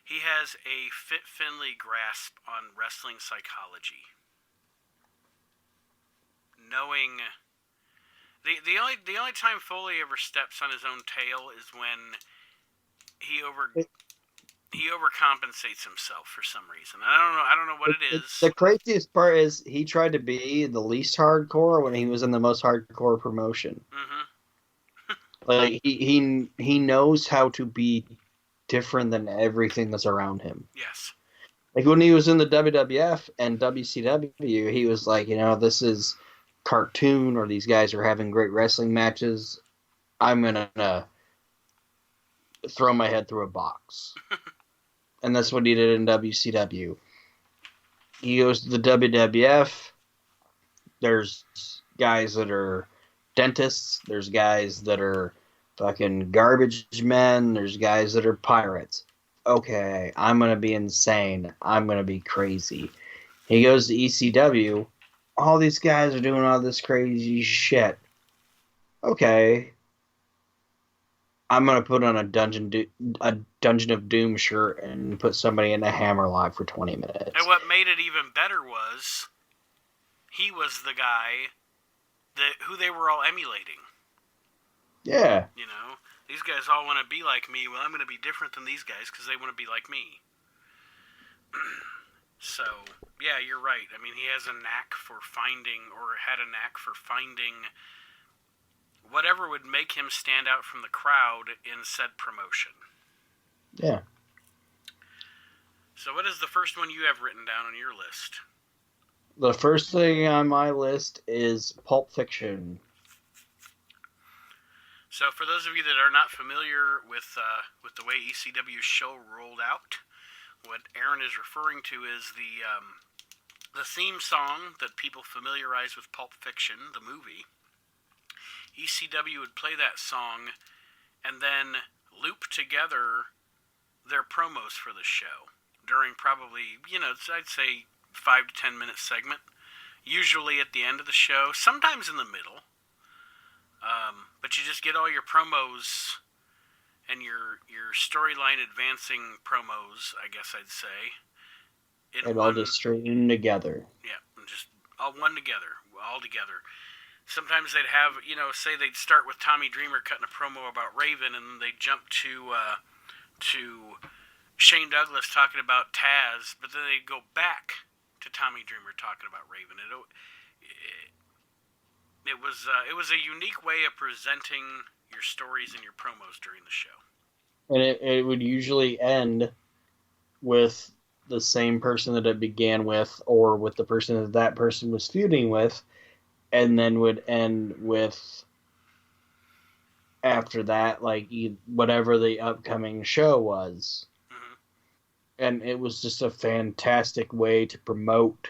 He has a Fit Finley grasp on wrestling psychology. Knowing the only time Foley ever steps on his own tail is when he overcompensates himself for some reason. I don't know what it is. The craziest part is he tried to be the least hardcore when he was in the most hardcore promotion. Mm-hmm. Like he knows how to be different than everything that's around him. Yes. Like when he was in the WWF and WCW, he was like, this is cartoon, or these guys are having great wrestling matches. I'm gonna throw my head through a box. And that's what he did in WCW. He goes to the WWF. There's guys that are dentists. There's guys that are fucking garbage men. There's guys that are pirates. Okay, I'm going to be insane. I'm going to be crazy. He goes to ECW. All these guys are doing all this crazy shit. Okay, I'm gonna put on a Dungeon of Doom shirt and put somebody in a hammerlock for 20 minutes. And what made it even better was he was the guy who they were all emulating. Yeah. You know, these guys all want to be like me. Well, I'm going to be different than these guys because they want to be like me. So, yeah, you're right. I mean, he has a knack for finding, or had a knack for finding, whatever would make him stand out from the crowd in said promotion. Yeah. So what is the first one you have written down on your list? The first thing on my list is Pulp Fiction. So for those of you that are not familiar with the way ECW's show rolled out, what Aaron is referring to is the theme song that people familiarize with Pulp Fiction, the movie. ECW would play that song and then loop together their promos for the show during probably, I'd say 5 to 10 minute segment, usually at the end of the show, sometimes in the middle. But you just get all your promos and your storyline advancing promos, I guess I'd say. And all just straightened together. Yeah, just all one together, all together. Sometimes they'd have, say they'd start with Tommy Dreamer cutting a promo about Raven, and then they'd jump to Shane Douglas talking about Taz, but then they'd go back to Tommy Dreamer talking about Raven. It was a unique way of presenting your stories and your promos during the show. And it would usually end with the same person that it began with, or with the person that person was feuding with, and then would end with, after that, like whatever the upcoming show was. Mm-hmm. And it was just a fantastic way to promote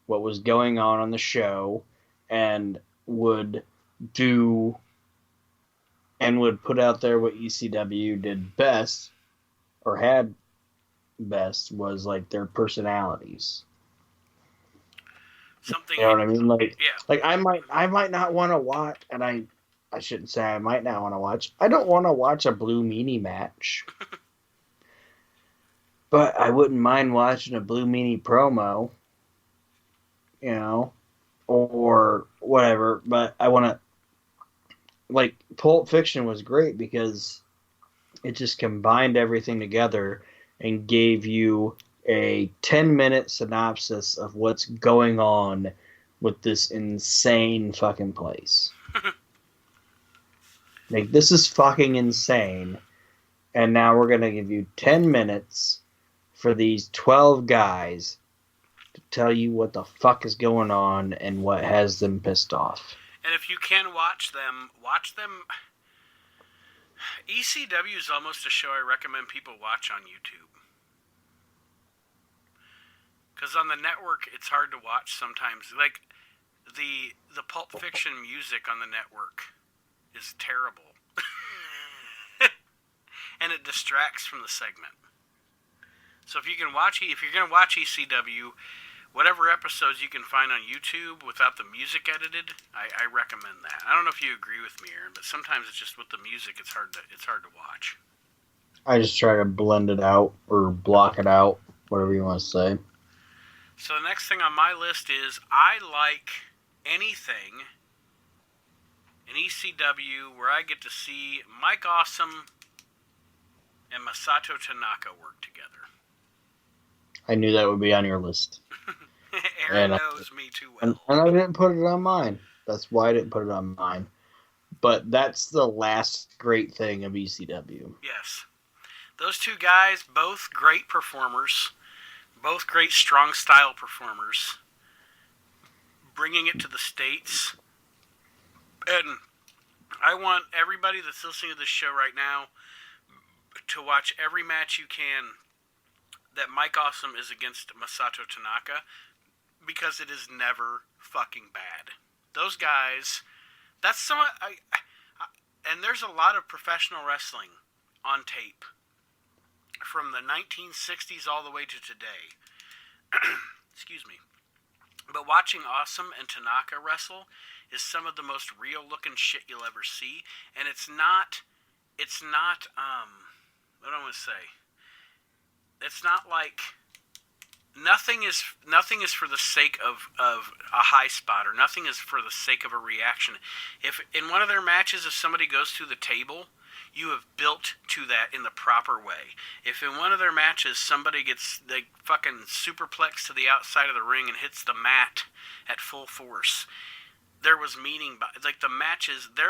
what was going on the show, and would put out there what ECW did best, or had best, was like their personalities. Something, you know what I mean? Like, yeah. Like I might not want to watch, and I shouldn't say I might not want to watch. I don't want to watch a Blue Meanie match. But I wouldn't mind watching a Blue Meanie promo, or whatever. But I want to, like, Pulp Fiction was great because it just combined everything together and gave you a 10-minute synopsis of what's going on with this insane fucking place. Like, this is fucking insane. And now we're going to give you 10 minutes for these 12 guys to tell you what the fuck is going on and what has them pissed off. And if you can watch them. ECW is almost a show I recommend people watch on YouTube. Because on the network, it's hard to watch sometimes. Like, the Pulp Fiction music on the network is terrible. And it distracts from the segment. So if you're going to watch ECW, whatever episodes you can find on YouTube without the music edited, I recommend that. I don't know if you agree with me, Aaron, but sometimes it's just with the music, it's hard to watch. I just try to blend it out or block it out, whatever you want to say. So the next thing on my list is I like anything in ECW where I get to see Mike Awesome and Masato Tanaka work together. I knew that would be on your list. Aaron knows me too well. And I didn't put it on mine. That's why I didn't put it on mine. But that's the last great thing of ECW. Yes. Those two guys, both great performers, both great strong style performers, bringing it to the States. And I want everybody that's listening to this show right now, to watch every match you can that Mike Awesome is against Masato Tanaka, because it is never fucking bad. Those guys, that's some. And there's a lot of professional wrestling on tape from the 1960s all the way to today. Excuse me. But watching Awesome and Tanaka wrestle is some of the most real looking shit you'll ever see. And it's not, what do I want to say? It's not like, nothing is for the sake of a high spot, or nothing is for the sake of a reaction. If in one of their matches, if somebody goes through the table, you have built to that in the proper way. If in one of their matches somebody gets fucking superplexed to the outside of the ring and hits the mat at full force, there was meaning by like their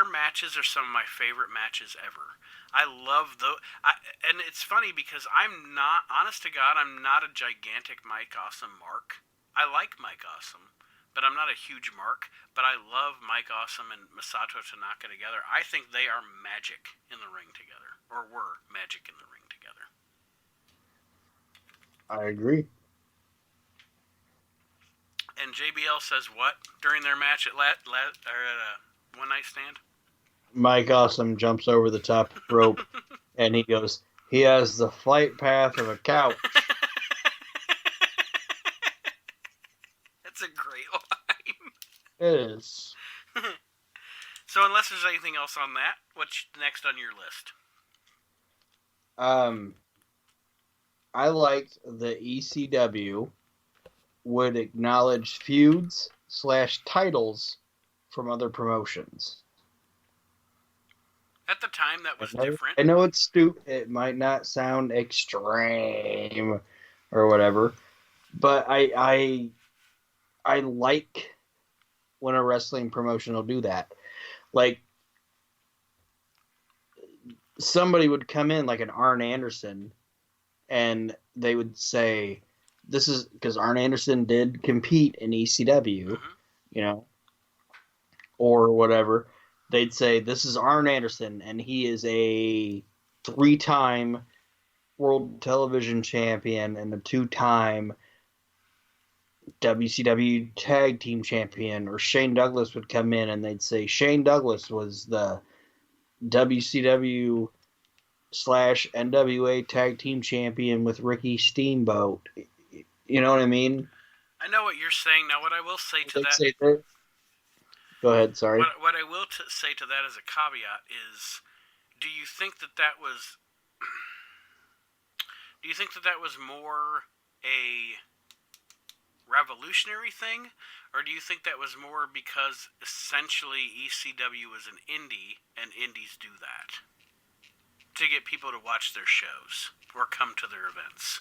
matches are some of my favorite matches ever. I love those. And it's funny because I'm not, honest to God, I'm not a gigantic Mike Awesome mark. I like Mike Awesome, but I'm not a huge mark. But I love Mike Awesome and Masato Tanaka together. I think they are magic in the ring together, or were magic in the ring together. I agree. And JBL says what during their match at at a one night stand? Mike Awesome jumps over the top rope, and he goes, he has the flight path of a couch. That's a great line. It is. So unless there's anything else on that, what's next on your list? I liked the ECW would acknowledge feuds / titles from other promotions. At the time, that was different. I know it's stupid. It might not sound extreme or whatever, but I like when a wrestling promotion will do that. Like, somebody would come in, like an Arn Anderson, and they would say, this is because Arn Anderson did compete in ECW, or whatever. They'd say, this is Arn Anderson, and he is a 3-time world television champion and a 2-time WCW tag team champion. Or Shane Douglas would come in and they'd say Shane Douglas was the WCW / NWA tag team champion with Ricky Steamboat. You know what I mean? I know what you're saying. Now, what I will say to that... Go ahead, sorry. What I will say to that as a caveat is, do you think that was... Do you think that was more a revolutionary thing? Or do you think that was more because essentially ECW was an indie and indies do that to get people to watch their shows or come to their events?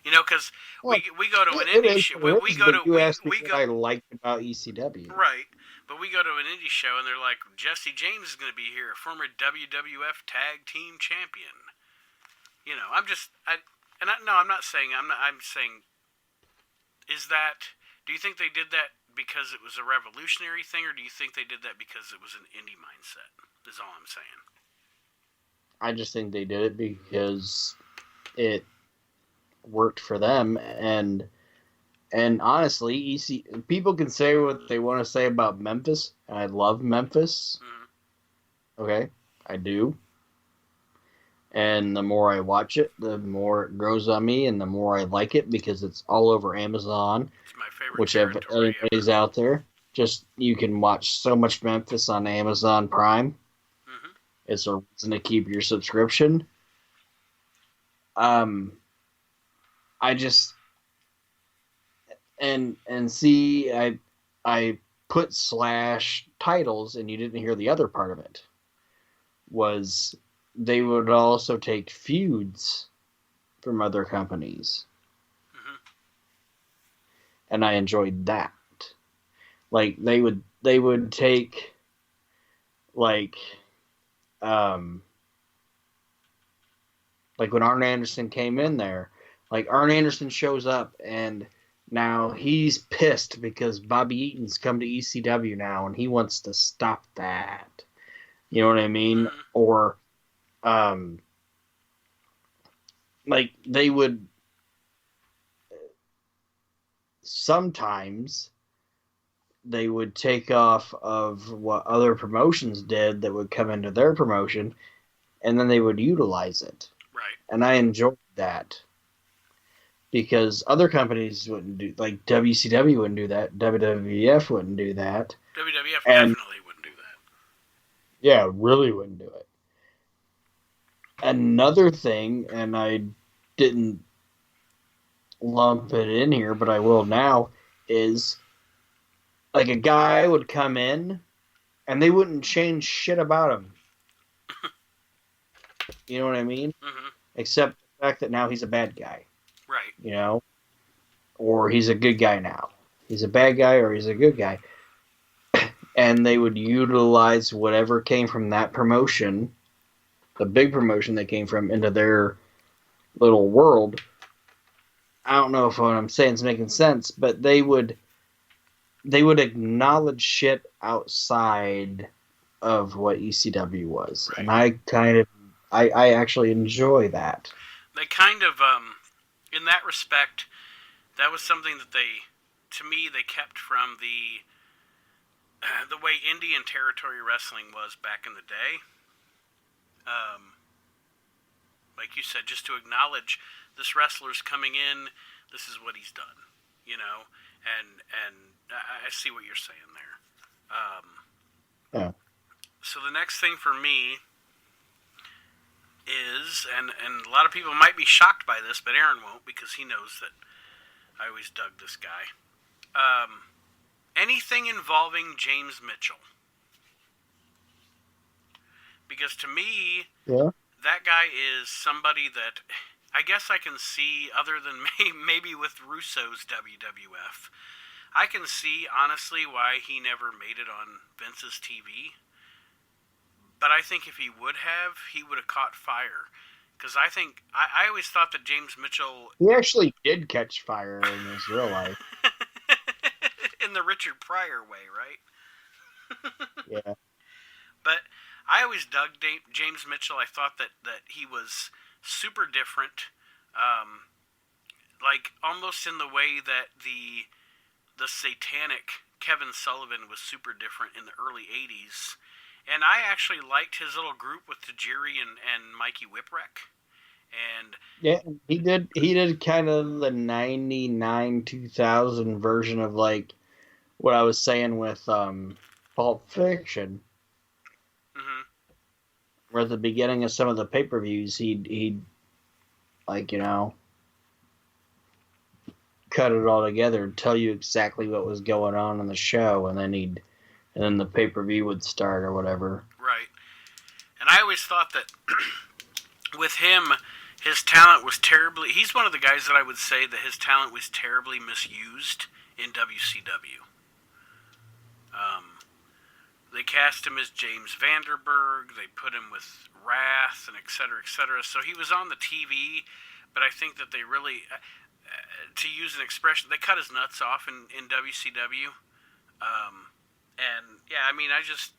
Because we go to an indie show. I liked about ECW. Right, but we go to an indie show and they're like, Jesse James is going to be here, former WWF Tag Team Champion. I'm not saying. I'm saying, is that? Do you think they did that because it was a revolutionary thing, or do you think they did that because it was an indie mindset? Is all I'm saying. I just think they did it because it worked for them, and honestly, people can say what they want to say about Memphis, and I love Memphis. Mm-hmm. Okay, I do. And the more I watch it, the more it grows on me, and the more I like it because it's all over Amazon. It's my favorite. Whichever anybody's out there, just you can watch so much Memphis on Amazon Prime. Mm-hmm. It's a reason to keep your subscription. I just and see, I put / titles, and you didn't hear the other part of it. Was they would also take feuds from other companies, and I enjoyed that. Like they would take like when Arn Anderson came in there. Like, Arn Anderson shows up, and now he's pissed because Bobby Eaton's come to ECW now, and he wants to stop that. You know what I mean? Or like they would sometimes they would take off of what other promotions did that would come into their promotion, and then they would utilize it. Right. And I enjoyed that because other companies wouldn't do, like WCW wouldn't do that, WWF wouldn't do that, WWF and definitely wouldn't do that. yeah, really wouldn't do it. Another thing, and I didn't lump it in here, but I will now, is like a guy would come in and they wouldn't change shit about him. You know what I mean? Mm-hmm. Except the fact that now he's a bad guy, Right. you know? Or he's a good guy now. He's a bad guy or he's a good guy. And they would utilize whatever came from that promotion, the big promotion they came from, into their little world. I don't know if what I'm saying is making sense, but they would acknowledge shit outside of what ECW was. Right. And I actually enjoy that. They kind of, in that respect, that was something that to me, they kept from the way indie and territory wrestling was back in the day. Like you said, just to acknowledge this wrestler's coming in, this is what he's done, you know, and I see what you're saying there. Yeah. So the next thing for me is, and a lot of people might be shocked by this, but Aaron won't because he knows that I always dug this guy. Anything involving James Mitchell. Because to me, Yeah. that guy is somebody that I guess I can see, other than maybe with Russo's WWF, I can see, honestly, why he never made it on Vince's TV. But I think if he would have caught fire. Because I always thought that James Mitchell... He actually did catch fire in his real life. in the Richard Pryor way, right? Yeah. But I always dug James Mitchell. I thought that he was super different. Like, almost in the way that the satanic Kevin Sullivan was super different in the early 80s. And I actually liked his little group with Tajiri and Mikey Whipwreck. And yeah, he did kind of the 99 2000 version of like what I was saying with Pulp Fiction. mm-hmm. Where at the beginning of some of the pay-per-views he'd like, you know, cut it all together and tell you exactly what was going on in the show, and then the pay-per-view would start or whatever. Right. And I always thought that with him, his talent was terribly... He's one of the guys that I would say that his talent was terribly misused in WCW. They cast him as James Vanderberg. They put him with Wrath and et cetera, et cetera. So he was on the TV, but I think that they really... to use an expression, they cut his nuts off in WCW. And yeah, I mean, I just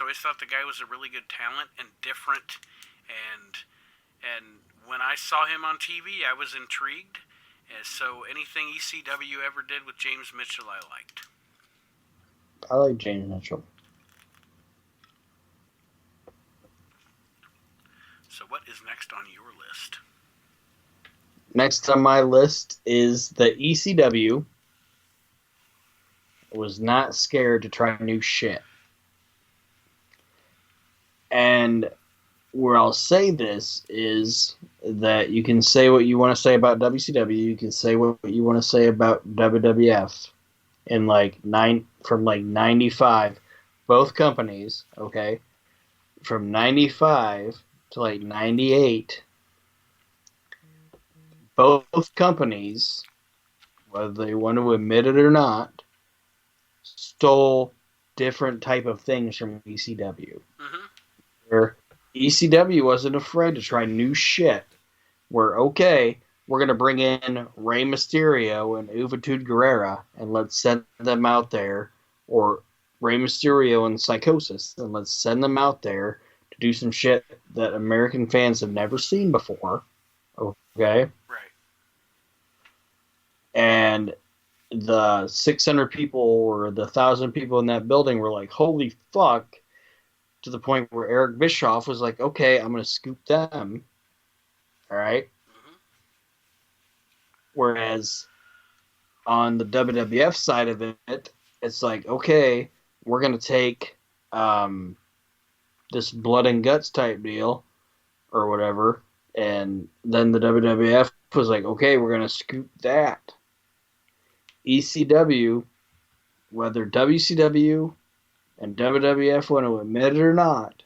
always thought the guy was a really good talent and different, and when I saw him on TV, I was intrigued. And so anything ECW ever did with James Mitchell, I liked. I like James Mitchell. So what is next on your list? Next on my list is the ECW was not scared to try new shit. And where I'll say this is that you can say what you want to say about WCW, you can say what you want to say about WWF in from 95, both companies, okay? From 95 to 98, both companies, whether they want to admit it or not, stole different type of things from ECW. Mm-hmm. Where ECW wasn't afraid to try new shit. Where, okay, we're going to bring in Rey Mysterio and Juventud Guerrera and let's send them out there. Or Rey Mysterio and Psychosis, and let's send them out there to do some shit that American fans have never seen before. Okay? Right. And the 600 people or the 1,000 people in that building were like, holy fuck, to the point where Eric Bischoff was like, okay, I'm going to scoop them. All right? Mm-hmm. Whereas on the WWF side of it, it's like, okay, we're going to take this blood and guts type deal or whatever. And then the WWF was like, okay, we're going to scoop that. ECW, whether WCW and WWF want to admit it or not,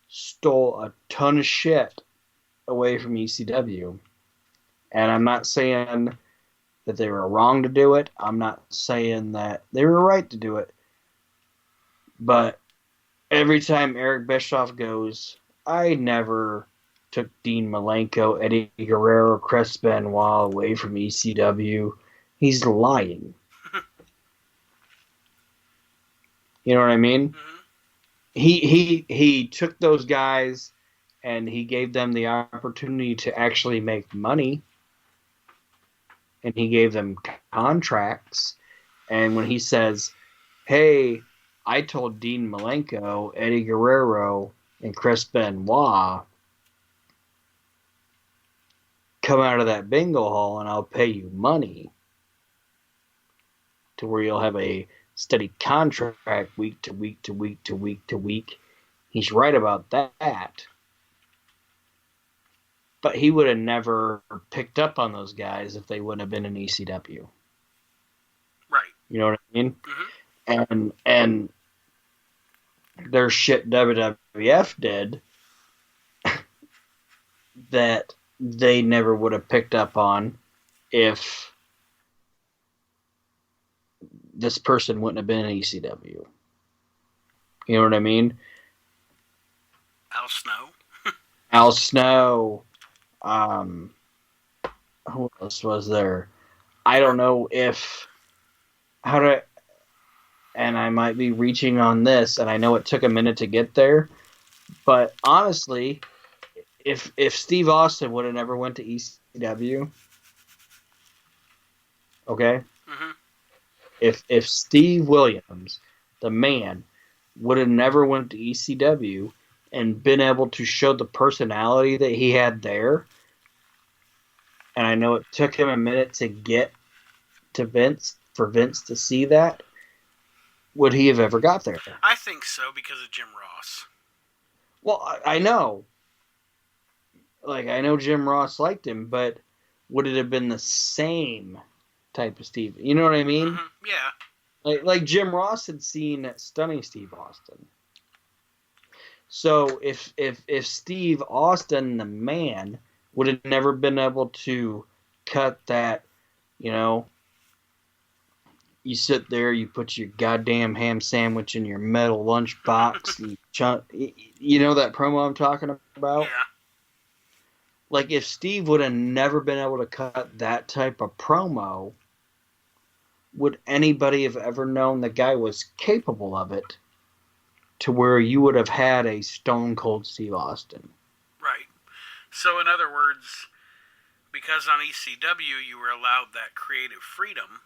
stole a ton of shit away from ECW. And I'm not saying that they were wrong to do it. I'm not saying that they were right to do it. But every time Eric Bischoff goes, I never took Dean Malenko, Eddie Guerrero, Chris Benoit away from ECW. He's lying. You know what I mean? Mm-hmm. He took those guys and he gave them the opportunity to actually make money, and he gave them contracts. And when he says, hey, I told Dean Malenko, Eddie Guerrero, and Chris Benoit, come out of that bingo hall and I'll pay you money to where you'll have a steady contract week to week to week to week to week. He's right about that. But he would have never picked up on those guys if they wouldn't have been in ECW. Right. You know what I mean? Mm-hmm. And there's shit WWF did that they never would have picked up on if this person wouldn't have been in ECW. You know what I mean? Al Snow. Al Snow. Who else was there? I don't know if how to, and I might be reaching on this, and I know it took a minute to get there, but honestly, if Steve Austin would have never went to ECW, okay, Mm-hmm. if Steve Williams, the man, would have never went to ECW and been able to show the personality that he had there, and I know it took him a minute to get to Vince for Vince to see that, would he have ever got there? I think so because of Jim Ross. Well, I know. Like, I know Jim Ross liked him, but would it have been the same type of Steve? You know what I mean? Mm-hmm. Yeah. Like Jim Ross had seen Stunning Steve Austin. So if Steve Austin, the man, would have never been able to cut that, you know, you sit there, you put your goddamn ham sandwich in your metal lunchbox, and you know that promo I'm talking about? Yeah. Like, if Steve would have never been able to cut that type of promo, would anybody have ever known the guy was capable of it to where you would have had a Stone Cold Steve Austin? Right. So, in other words, because on ECW you were allowed that creative freedom.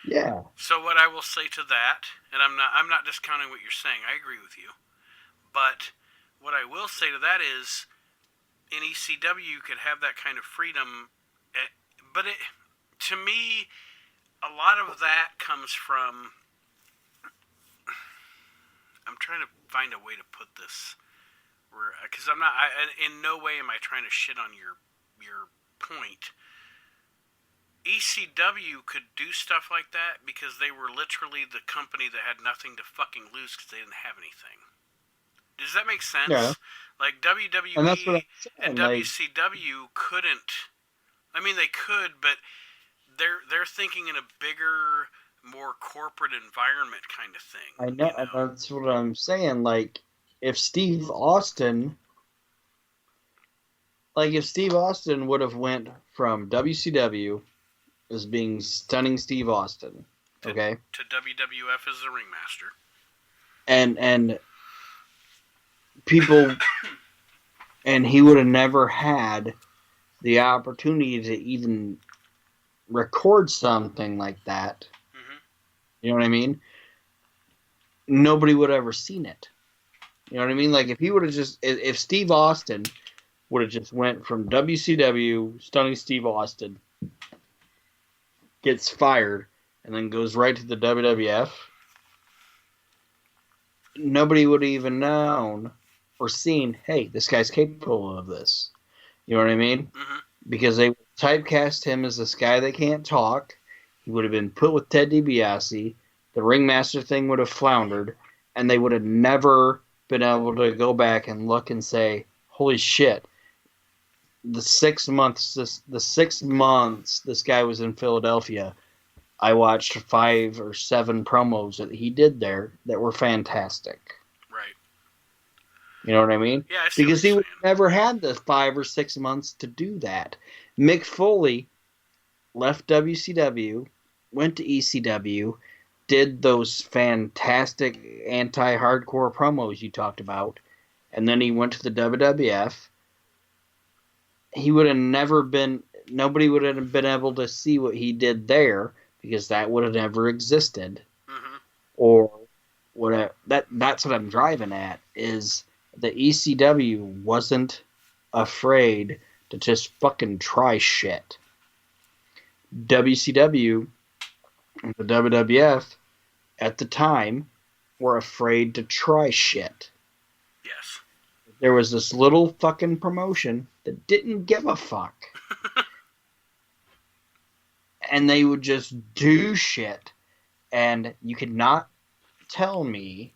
Yeah. So what I will say to that, and I'm not discounting what you're saying. I agree with you. But what I will say to that is, in ECW you could have that kind of freedom, but to me, a lot of that comes from. I'm trying to find a way to put this, because I'm not. In no way am I trying to shit on your point. ECW could do stuff like that because they were literally the company that had nothing to fucking lose because they didn't have anything. Does that make sense? Yeah. Like WWE And that's what I'm saying. and WCW couldn't. I mean, they could, but they're thinking in a bigger, more corporate environment kind of thing. I know, you know? That's what I'm saying. Like, if Steve Austin would have went from WCW as being Stunning Steve Austin, okay, to WWF as the ringmaster, and people and he would have never had the opportunity to even record something like that. Mm-hmm. You know what I mean? Nobody would have ever seen it. You know what I mean? Like if he would have just, if Steve Austin would have just went from WCW, Stunning Steve Austin, gets fired, and then goes right to the WWF, nobody would have even known or seen, hey, this guy's capable of this. You know what I mean? Mm-hmm. Because they typecast him as this guy that can't talk. He would have been put with Ted DiBiase. The ringmaster thing would have floundered, and they would have never been able to go back and look and say, holy shit, the 6 months this guy was in Philadelphia, I watched 5 or 7 promos that he did there that were fantastic. Right. You know what I mean? Yeah, I see because what he you're would saying. never had the 5 or 6 months to do that. Mick Foley left WCW, went to ECW, did those fantastic anti-hardcore promos you talked about, and then he went to the WWF. He would have never been, nobody would have been able to see what he did there because that would have never existed. Mm-hmm. Or what? That's what I'm driving at is the ECW wasn't afraid to just fucking try shit. WCW and the WWF at the time were afraid to try shit. Yes. There was this little fucking promotion that didn't give a fuck. And they would just do shit. And you could not tell me,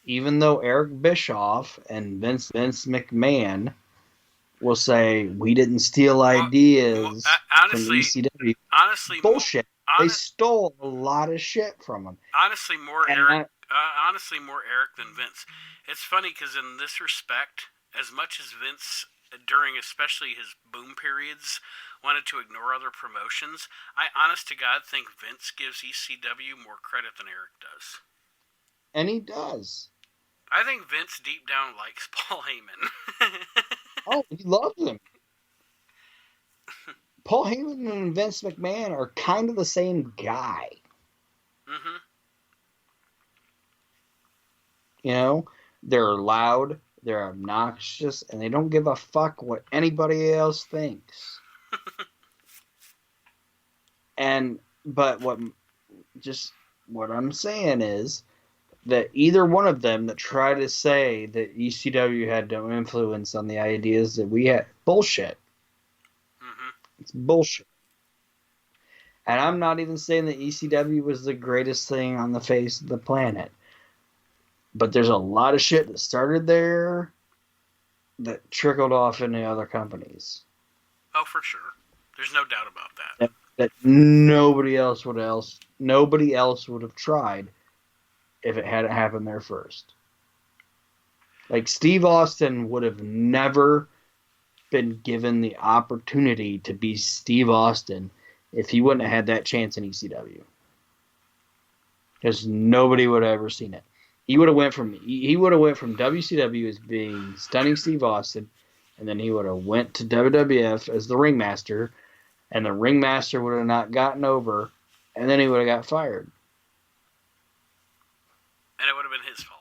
even though Eric Bischoff and Vince McMahon will say, we didn't steal ideas from ECW. Honestly, Bullshit. They stole a lot of shit from them. Honestly, more Eric than Vince. It's funny because in this respect, as much as Vince, during especially his boom periods, wanted to ignore other promotions, I honest to God think Vince gives ECW more credit than Eric does. And he does. I think Vince deep down likes Paul Heyman. Oh, he loves him. Paul Heyman and Vince McMahon are kind of the same guy. Mm-hmm. You know, they're loud, they're obnoxious, and they don't give a fuck what anybody else thinks. But what I'm saying is that either one of them that try to say that ECW had no influence on the ideas that we had, bullshit. Mm-hmm. It's bullshit. And I'm not even saying that ECW was the greatest thing on the face of the planet. But there's a lot of shit that started there that trickled off into other companies. Oh, for sure. There's no doubt about that. That nobody else would have tried if it hadn't happened there first. Like Steve Austin would have never been given the opportunity to be Steve Austin if he wouldn't have had that chance in ECW. Because nobody would have ever seen it. He would have went from WCW as being Stunning Steve Austin, and then he would have went to WWF as the ringmaster, and the ringmaster would have not gotten over, and then he would have got fired. And it would have been his fault.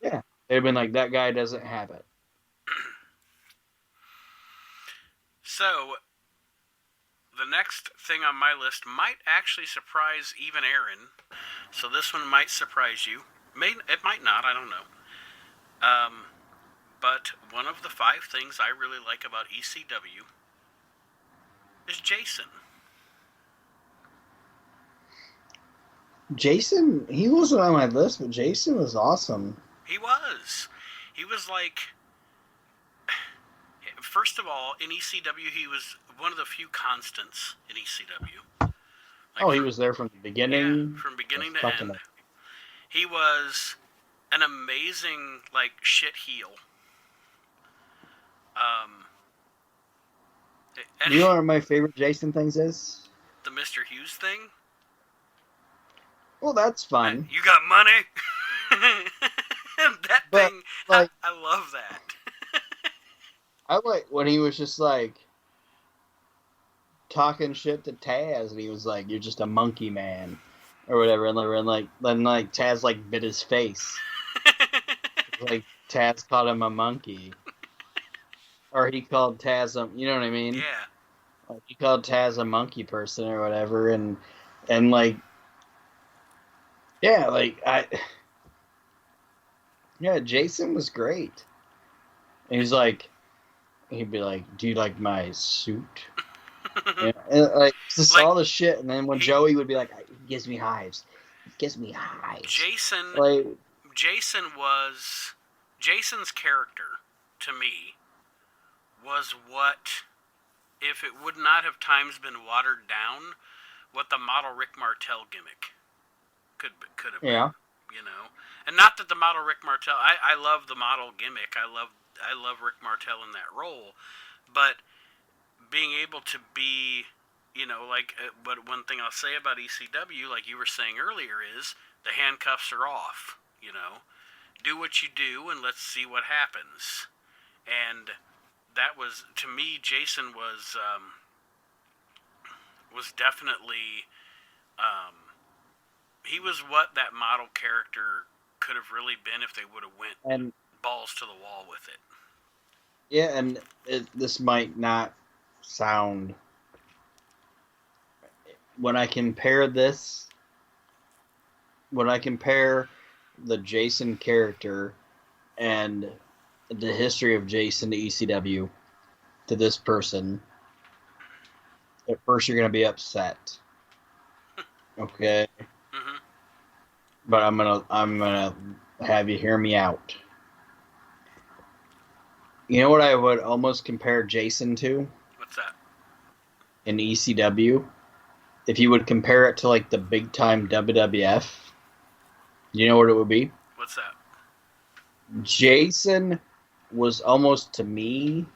Yeah. They'd have been like, that guy doesn't have it. So, the next thing on my list might actually surprise even Aaron. So this one might surprise you. It might not, I don't know. But one of the 5 things I really like about ECW is Jason. Jason, he wasn't on my list, but Jason was awesome. He was. He was like... First of all, in ECW, he was one of the few constants in ECW. Like he was there from the beginning? Yeah, from beginning to end. He was an amazing, shit heel. You know what my favorite Jason things is? The Mr. Hughes thing? Well, that's fun. You got money? That But thing, like, I love that. I like when he was just like talking shit to Taz, and he was like, "You're just a monkey man," or whatever, and then like Taz like bit his face, like Taz called him a monkey, or he called Taz you know what I mean? Yeah. Like, he called Taz a monkey person or whatever, and like yeah, like Jason was great. And he's like, he'd be like, "Do you like my suit?" Yeah, and, like just Like all the shit, and then when he Joey would be like, "It gives me hives, it gives me hives," Jason like Jason was Jason's character to me was what, if it would not have times been watered down, what the model Rick Martel gimmick could have been, yeah, you know. And not that the model Rick Martel, I love the model gimmick. I love Rick Martel in that role, but being able to be, you know, like, but one thing I'll say about ECW, like you were saying earlier, is the handcuffs are off. You know, do what you do and let's see what happens. And that was, to me, Jason was definitely he was what that model character could have really been if they would have went and balls to the wall with it. yeah, and this might not sound when I compare this when I compare the Jason character and the history of Jason to ECW to this person, at first you're gonna be upset, okay? Hmm. But I'm gonna have you hear me out. You know what I would almost compare Jason to What's that? in ECW? If you would compare it to like the big time WWF, you know what it would be? What's that? Jason was almost to me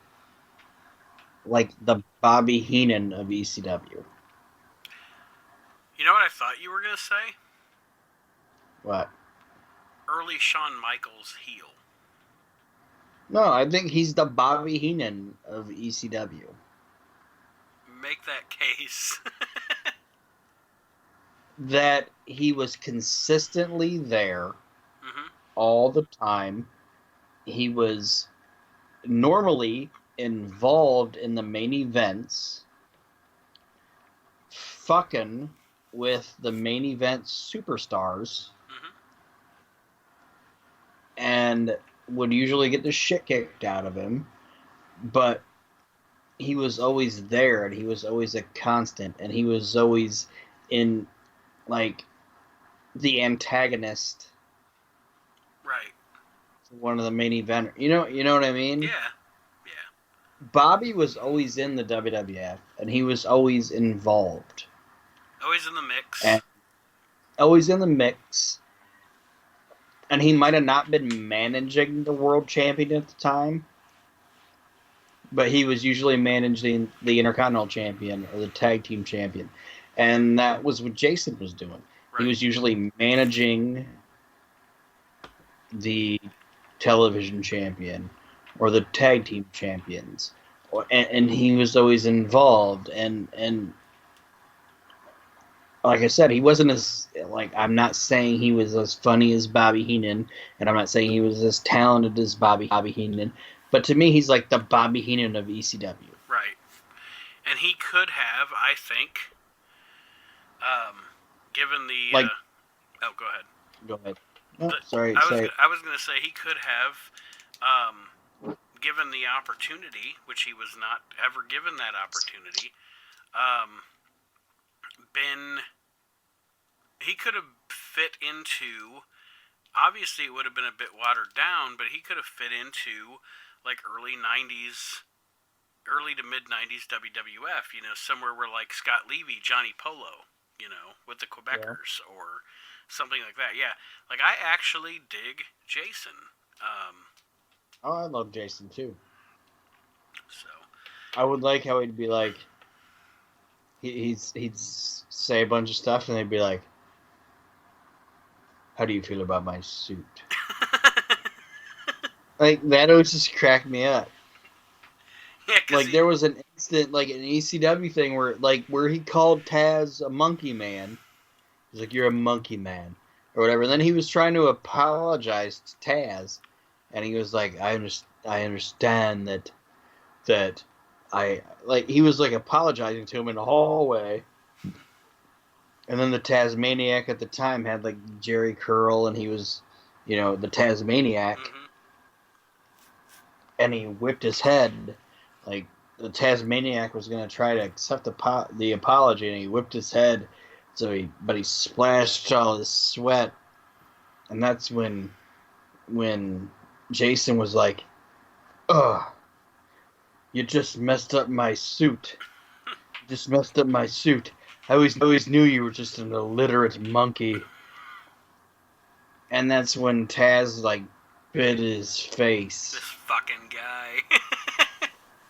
like the Bobby Heenan of ECW. You know what I thought you were gonna say? What? Early Shawn Michaels heel. No, I think he's the Bobby Heenan of ECW. Make that case. That he was consistently there Hmm. all the time. He was normally involved in the main events, fucking with the main event superstars, Hmm. and would usually get the shit kicked out of him. But he was always there, and he was always a constant, and he was always in like the antagonist, Right. one of the main event. You know what I mean? Yeah. Yeah. Bobby was always in the WWF, and he was always involved, Always in the mix. and always in the mix. And he might have not been managing the world champion at the time, but he was usually managing the Intercontinental Champion or the Tag Team Champion. And that was what Jason was doing. He Right. was usually managing the television champion or the tag team champions. And he was always involved. And like I said, he wasn't as, like, I'm not saying he was as funny as Bobby Heenan, and I'm not saying he was as talented as Bobby Heenan, but to me, he's like the Bobby Heenan of ECW. Right. And he could have, I think, given the. Like, Oh, go ahead. go ahead. No, The, sorry, say it. I was gonna say he could have, given the opportunity, which he was not ever given that opportunity, um, been he could have fit into. Obviously, it would have been a bit watered down, but he could have fit into like early to mid '90s WWF. You know, somewhere where like Scott Levy, Johnny Polo, you know, with the Yeah. Quebecers or something like that. Yeah, like I actually dig Jason. Oh, I love Jason too. So I would like how he'd be like, he'd say a bunch of stuff, and they'd be like, "How do you feel about my suit?" Like that always just cracked me up. Yeah, because Like there was an instant, like an ECW thing where he called Taz a monkey man. He's like, "You're a monkey man," or whatever. And then he was trying to apologize to Taz, and he was like, I understand that I like." He was like apologizing to him in the hallway, and then the Tasmaniac at the time had like Jerry Curl, and he was, the Tasmaniac, hmm and he whipped his head, like the Tasmaniac was gonna try to accept the apology, and he whipped his head, but he splashed all his sweat, and that's when Jason was like, "Ugh, you just messed up my suit. You just messed up my suit. I always knew you were just an illiterate monkey." And that's when Taz like bit his this face. fucking guy.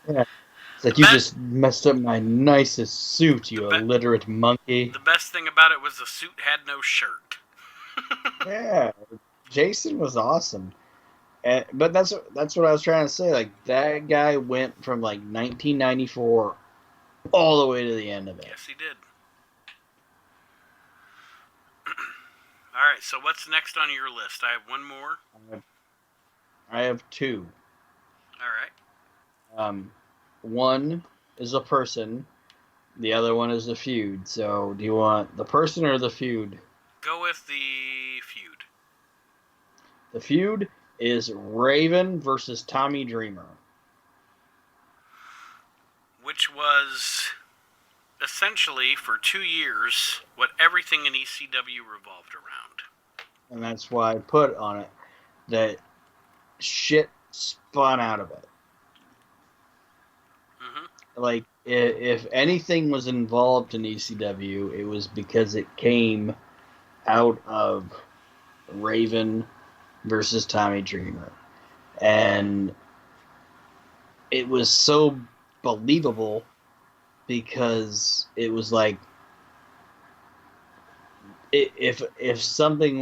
Yeah. It's the like, "You best, just messed up my nicest suit, the you be- illiterate monkey." the best thing about it was the suit had no shirt. Yeah, Jason was awesome. But that's what I was trying to say. Like that guy went from like 1994 all the way to the end of it. Yes, he did. All right, so what's next on your list? I have one more. I have two. All right. One is a person. The other one is the feud. So, do you want the person or the feud? Go with the feud. The feud is Raven versus Tommy Dreamer. Which was essentially for 2 years what everything in ECW revolved around. And that's why I put on it that shit spun out of it. hmm Like, if anything was involved in ECW, it was because it came out of Raven versus Tommy Dreamer. And it was so believable because it was like, if something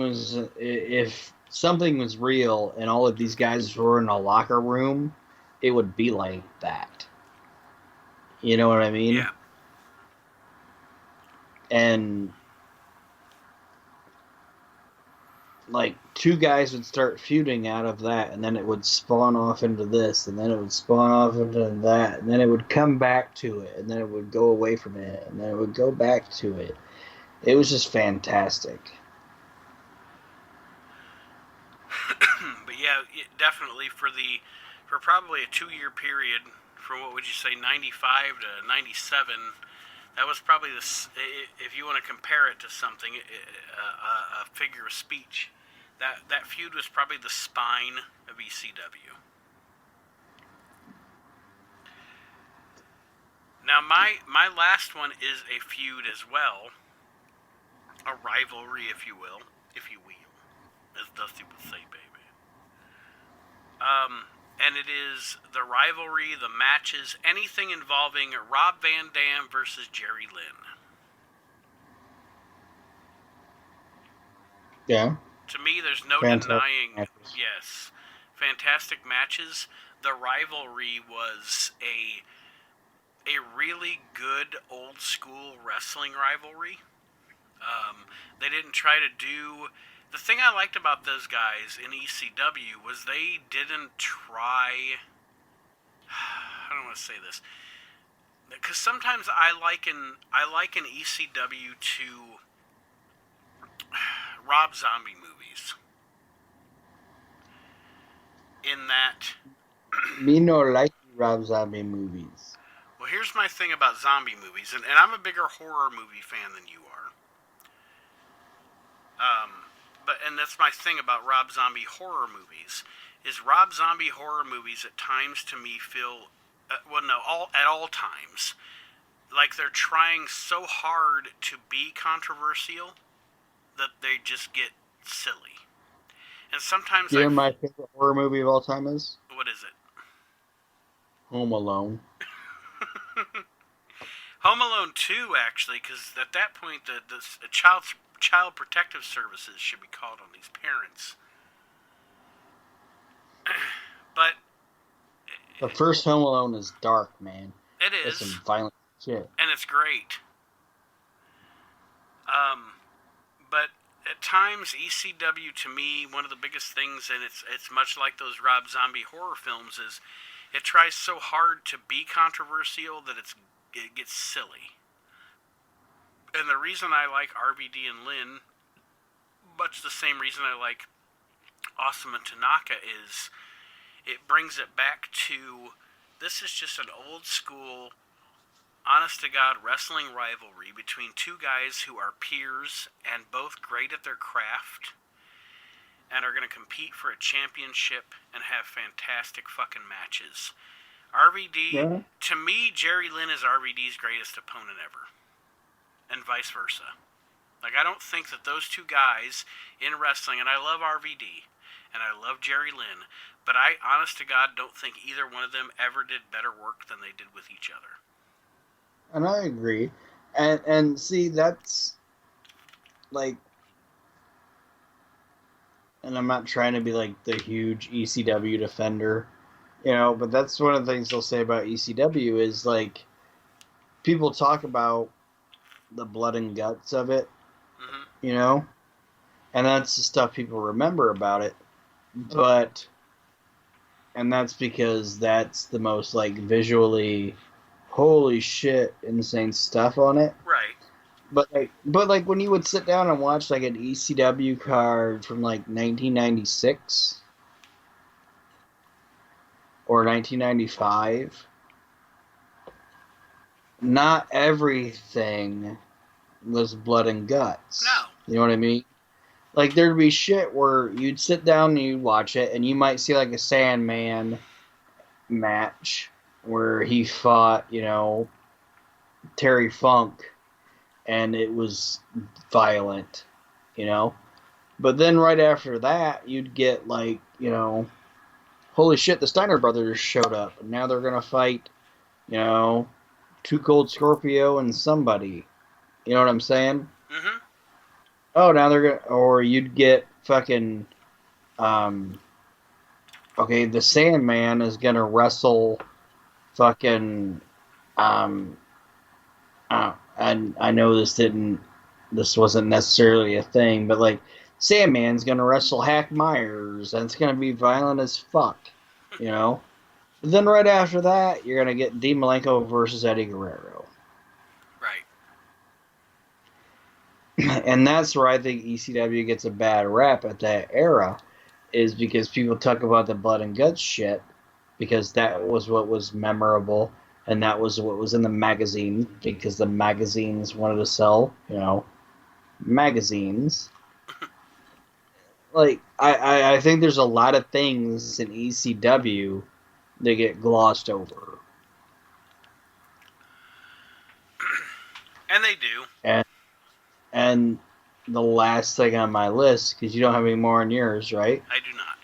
was real and all of these guys were in a locker room, it would be like that. You know what I mean? Yeah. And like two guys would start feuding out of that, and then it would spawn off into this, and then it would spawn off into that, and then it would come back to it, and then it would go away from it, and then it would go back to it. It was just fantastic. But yeah, definitely for probably a 2 year period, from what would you say, 95 to 97, that was probably if you want to compare it to something, a figure of speech. That feud was probably the spine of ECW. Now my last one is a feud as well, a rivalry, if you will, as Dusty would say, baby. And it is the rivalry, the matches, anything involving Rob Van Dam versus Jerry Lynn. Yeah, To me, there's no fantastic denying, matches. yes, fantastic matches. The rivalry was a really good old school wrestling rivalry. They didn't try to do. The thing I liked about those guys in ECW was they didn't try. I don't want to say this because sometimes I liken ECW to Rob Zombie movies in that. Me no like Rob Zombie movies. Well, here's my thing about zombie movies, and I'm a bigger horror movie fan than you are. And that's my thing about Rob Zombie horror movies is Rob Zombie horror movies at times to me feel, at all times, like they're trying so hard to be controversial that they just get silly. And sometimes You know my favorite horror movie of all time is what is it? Home Alone. Home Alone 2, actually, because at that point, the child protective services should be called on these parents. But The first Home Alone is dark, man. it It's is, some violent shit. and it's great. But at times, ECW to me, one of the biggest things, and it's much like those Rob Zombie horror films, is it tries so hard to be controversial that it gets silly. And the reason I like RVD and Lynn, much the same reason I like Awesome and Tanaka, is it brings it back to this is just an old school, honest to God wrestling rivalry between two guys who are peers and both great at their craft and are going to compete for a championship and have fantastic fucking matches. RVD, Yeah. to me, Jerry Lynn is RVD's greatest opponent ever, and vice versa. Like, I don't think that those two guys in wrestling, and I love RVD, and I love Jerry Lynn, but I, honest to God, don't think either one of them ever did better work than they did with each other. And I agree. And see, that's like, and I'm not trying to be like the huge ECW defender, but that's one of the things they'll say about ECW is like people talk about the blood and guts of it, Mm-hmm. and that's the stuff people remember about it. But, and that's because that's the most like visually, holy shit, insane stuff on it. Right. But when you would sit down and watch like an ECW card from like 1996 or 1995, not everything was blood and guts. No. You know what I mean? Like there'd be shit where you'd sit down and you'd watch it, and you might see like a Sandman match where he fought, Terry Funk, and it was violent, But then right after that, you'd get like, holy shit, the Steiner brothers showed up, and now they're gonna fight, Too Cold Scorpio and somebody. You know what I'm saying? Mm-hmm. Oh, now they're gonna, or you'd get fucking, okay, the Sandman is gonna wrestle fucking, and I know this wasn't necessarily a thing, but like, Sandman's gonna wrestle Hack Myers, and it's gonna be violent as fuck, But then right after that, you're gonna get Dean Malenko versus Eddie Guerrero, Right. and that's where I think ECW gets a bad rap at that era, is because people talk about the blood and guts shit, because that was what was memorable, and that was what was in the magazine, because the magazines wanted to sell, magazines. Like, I think there's a lot of things in ECW that get glossed over. And they do. And the last thing on my list, because you don't have any more on yours, right? I do not.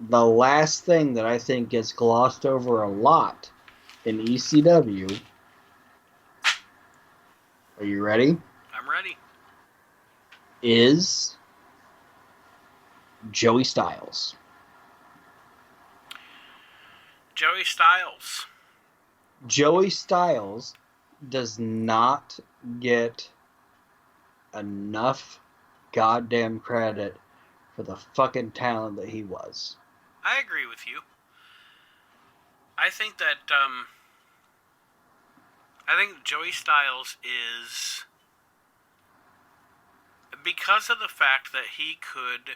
The last thing that I think gets glossed over a lot in ECW, are you ready? I'm ready. Is Joey Styles. Joey Styles. Joey Styles does not get enough goddamn credit for the fucking talent that he was. I agree with you. I think that I think Joey Styles is, because of the fact that he could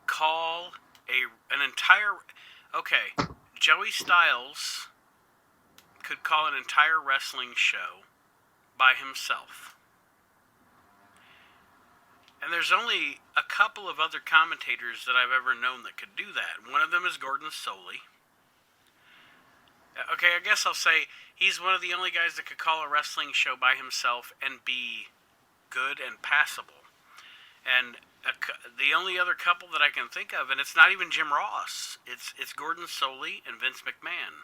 call an entire, okay, Joey Styles could call an entire wrestling show by himself. And there's only a couple of other commentators that I've ever known that could do that. One of them is Gordon Soley. Okay, I guess I'll say he's one of the only guys that could call a wrestling show by himself and be good and passable. And the only other couple that I can think of, and it's not even Jim Ross, it's Gordon Soley and Vince McMahon.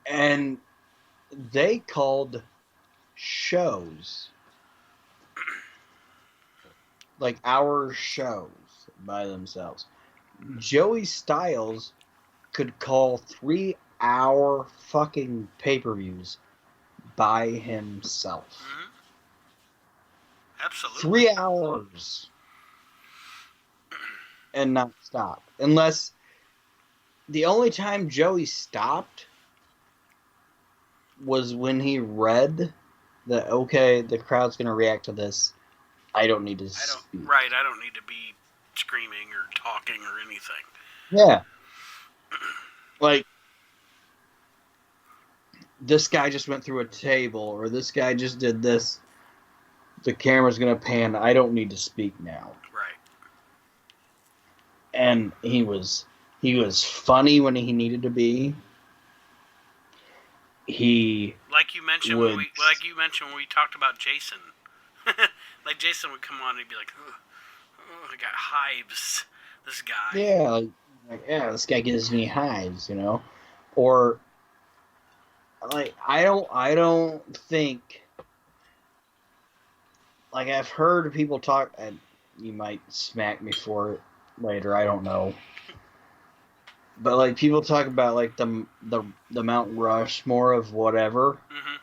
And they called shows. Like our shows. by themselves. Joey Styles could call 3-hour fucking pay-per-views by himself. Mm-hmm. Absolutely. 3 hours and not stop. Unless the only time Joey stopped was when he read that, okay, the crowd's going to react to this. I don't need to speak. Right, I don't need to be screaming or talking or anything. Yeah. Like, this guy just went through a table, or this guy just did this. The camera's going to pan. I don't need to speak now. Right. And he was funny when he needed to be. He like you mentioned would, when we talked about Jason. Like Jason would come on and he'd be like, "Oh, I got hives. This guy." Yeah, yeah, this guy gives me hives, or like I don't think, like, I've heard people talk, and you might smack me for it later, I don't know, but like people talk about like the Mount Rushmore of whatever. Mm-hmm.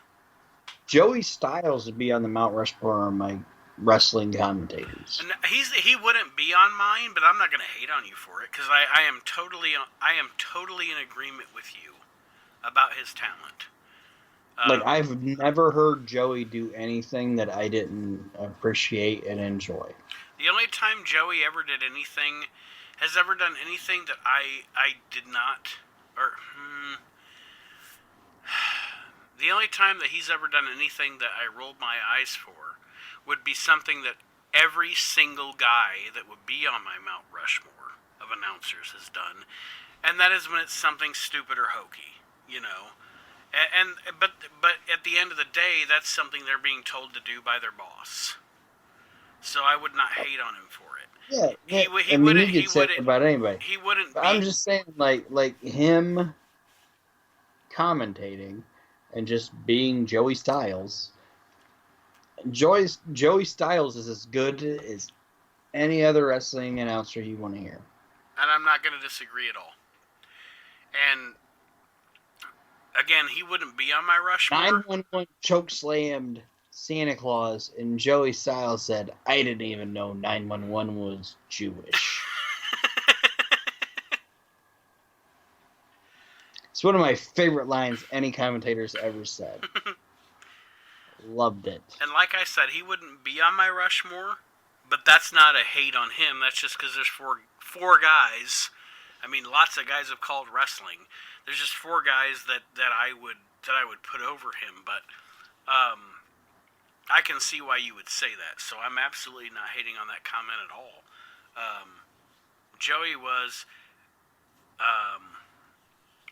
Joey Styles would be on the Mount Rushmore of my wrestling commentators. And he wouldn't be on mine, but I'm not going to hate on you for it because I am totally in agreement with you about his talent. Like, I've never heard Joey do anything that I didn't appreciate and enjoy. The only time Joey has ever done anything that I did not, the only time that he's ever done anything that I rolled my eyes for would be something that every single guy that would be on my Mount Rushmore of announcers has done, and that is when it's something stupid or hokey, But at the end of the day, that's something they're being told to do by their boss. So I would not hate on him for it. Yeah, he could say it about anybody. He wouldn't. But I'm just saying, like him commentating and just being Joey Styles. Joey Styles is as good as any other wrestling announcer you want to hear. And I'm not going to disagree at all. And again, he wouldn't be on my Rushmore. 911 chokeslammed Santa Claus, and Joey Styles said, "I didn't even know 911 was Jewish." It's one of my favorite lines any commentator's ever said. Loved it. And like I said, he wouldn't be on my Rushmore, but that's not a hate on him. That's just because there's four guys. I mean, lots of guys have called wrestling. There's just four guys that I would put over him, but I can see why you would say that. So I'm absolutely not hating on that comment at all. Joey was,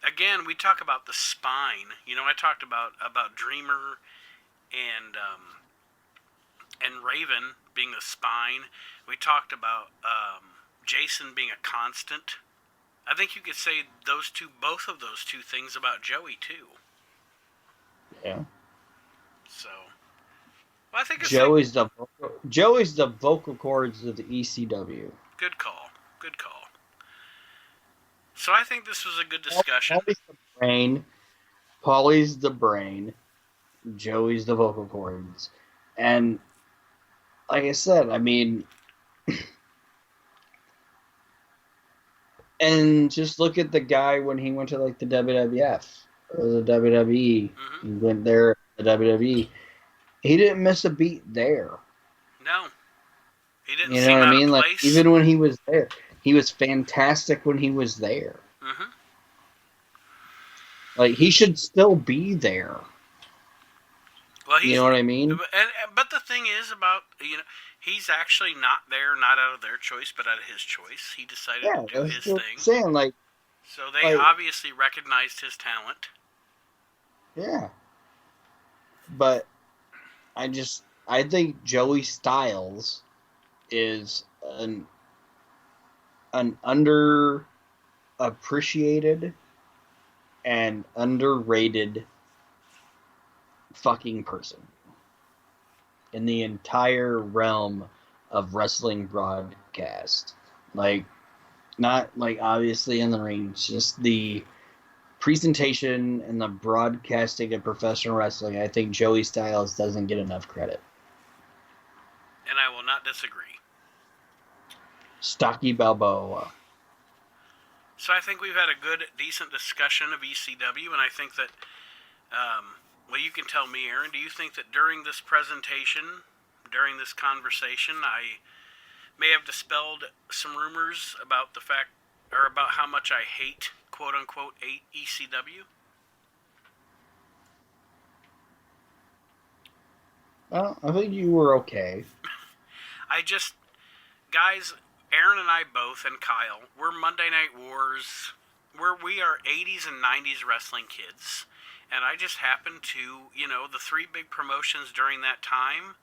again, we talk about the spine. I talked about Dreamer and Raven being the spine. We talked about Jason being a constant. I think you could say both of those two things about Joey too. Yeah. So, well, I think it's Joey's the vocal cords of the ECW. Good call. So I think this was a good discussion. Paulie's the brain. Joey's the vocal cords. And like I said, I mean, and just look at the guy when he went to like the WWF or the WWE. Mm-hmm. He went there, the WWE. He didn't miss a beat there. No. He didn't You seem know what I out mean? of Like, place. even when he was there, he was fantastic when he was there. Mm-hmm. Like, he should still be there. Well, you know what I mean? But the thing is about, he's actually not there, not out of their choice, but out of his choice. He decided to do his thing. Saying, like, so they obviously recognized his talent. Yeah. But I think Joey Styles is an underappreciated and underrated fucking person in the entire realm of wrestling broadcast. Like, not like obviously in the ring, just the presentation and the broadcasting of professional wrestling. I think Joey Styles doesn't get enough credit. And I will not disagree. Stocky Balboa. So I think we've had a good, decent discussion of ECW, and I think that, well, you can tell me, Aaron, do you think that during this presentation, during this conversation, I may have dispelled some rumors about the fact, or about how much I hate, quote unquote, ECW? Well, I think you were okay. Guys, Aaron and I both, and Kyle, we're Monday Night Wars, we are 80s and 90s wrestling kids. And I just happen to, the three big promotions during that time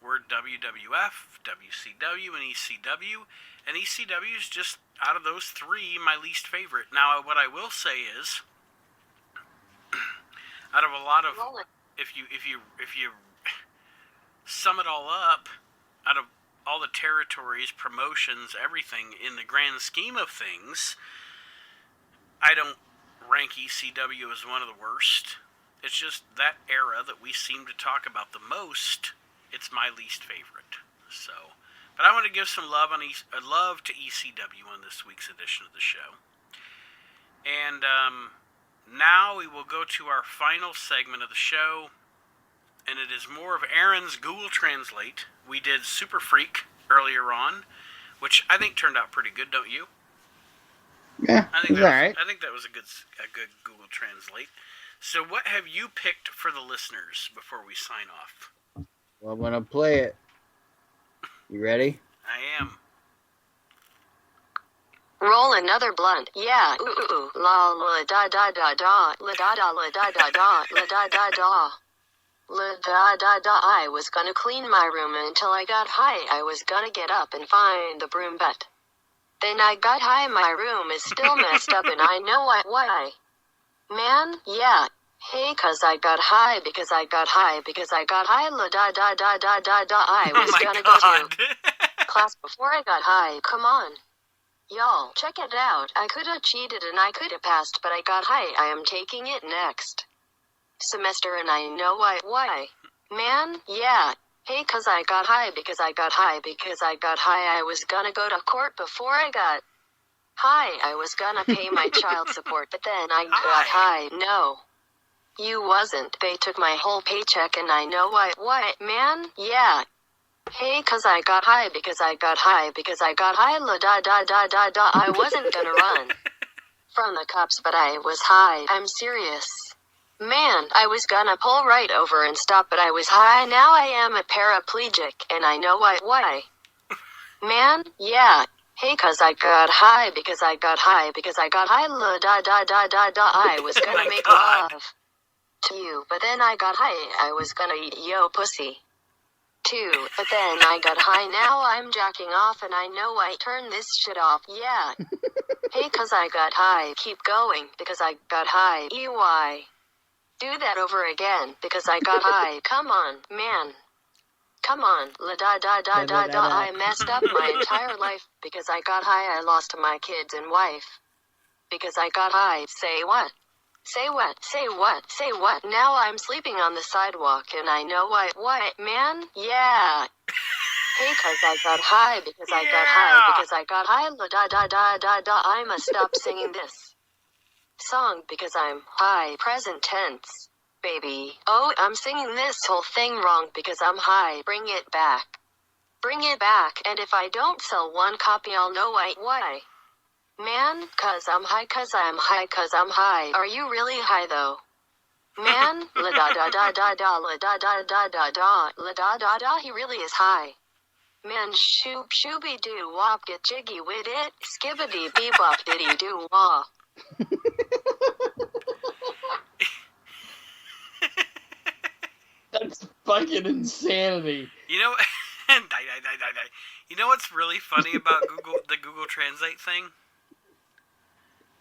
were WWF, WCW, and ECW. And ECW is just, out of those three, my least favorite. Now, what I will say is, out of a lot of, if you sum it all up, out of all the territories, promotions, everything, in the grand scheme of things, I don't rank ECW as one of the worst. It's just that era that we seem to talk about the most, it's my least favorite. So, but I want to give some love to ECW on this week's edition of the show. And now we will go to our final segment of the show, and it is more of Aaron's Google Translate. We did Super Freak earlier on, which I think turned out pretty good, don't you? Yeah, I think alright. I think that was a good Google Translate. So what have you picked for the listeners before we sign off? Well, I'm gonna play it. You ready? I am. Roll another blunt. Yeah. Ooh ooh ooh. La la da da da da. La da da la da da da. La da da da. La da da da. I was gonna clean my room until I got high. I was gonna get up and find the broom, but then I got high. My room is still messed up, and I know why. Man, yeah. Hey, cause I got high, because I got high, because I got high. La da da da da da da. I was gonna go to class before I got high. Come on. Y'all, check it out. I could have cheated and I could have passed, but I got high. I am taking it next semester, and I know why. Man, yeah. Hey, cause I got high, because I got high, because I got high. I was gonna go to court before I got high. I was gonna pay my child support, but then I got high. No. You wasn't. They took my whole paycheck, and I know why. What, man? Yeah. Hey, cause I got high, because I got high, because I got high. La da da da da da. I wasn't gonna run from the cops, but I was high. I'm serious. Man, I was gonna pull right over and stop, but I was high. Now I am a paraplegic, and I know why. Man, yeah. Hey, cause I got high, because I got high, because I got high. La da da da da da. I was gonna make love to you, but then I got high. I was gonna eat yo pussy too, but then I got high. Now I'm jacking off, and I know I turn this shit off. Yeah. Hey, cause I got high. Keep going, because I got high. EY. Do that over again, because I got high. Come on, man. Come on. La da da da da da. I messed up my entire life, because I got high. I lost my kids and wife, because I got high. Say what? Say what? Say what? Say what? Now I'm sleeping on the sidewalk, and I know why. What, man? Yeah. Hey, cause I got high, because I got high, because I got high. La da da da da da. I must stop singing this song, because I'm high. Present tense, baby. Oh, I'm singing this whole thing wrong, because I'm high. Bring it back. Bring it back. And if I don't sell one copy, I'll know why. Man, cause I'm high, cause I'm high, cause I'm high. Are you really high though? Man, la da da da da da, la da da da da da, la da da da. He really is high. Man, shoop shooby doo wop, get jiggy with it. Skibbity bebop diddy doo wah. That's fucking insanity. You know, you know what's really funny about the Google Translate thing?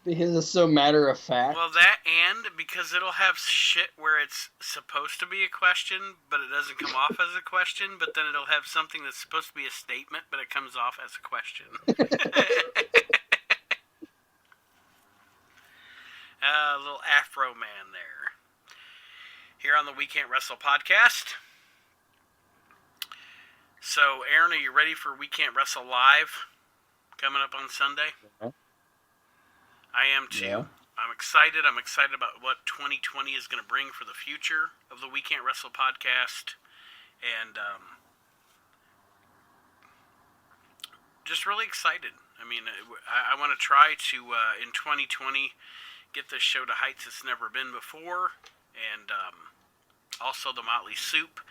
Because it's so matter of fact. Well, that and because it'll have shit where it's supposed to be a question, but it doesn't come off as a question, but then it'll have something that's supposed to be a statement, but it comes off as a question. A little Afro man there. Here on the We Can't Wrestle podcast. So, Aaron, are you ready for We Can't Wrestle Live coming up on Sunday? Yeah. I am too. Yeah. I'm excited. I'm excited about what 2020 is going to bring for the future of the We Can't Wrestle podcast. And just really excited. I mean, I want to try to, in 2020, get this show to heights it's never been before. And also the Motley Soup.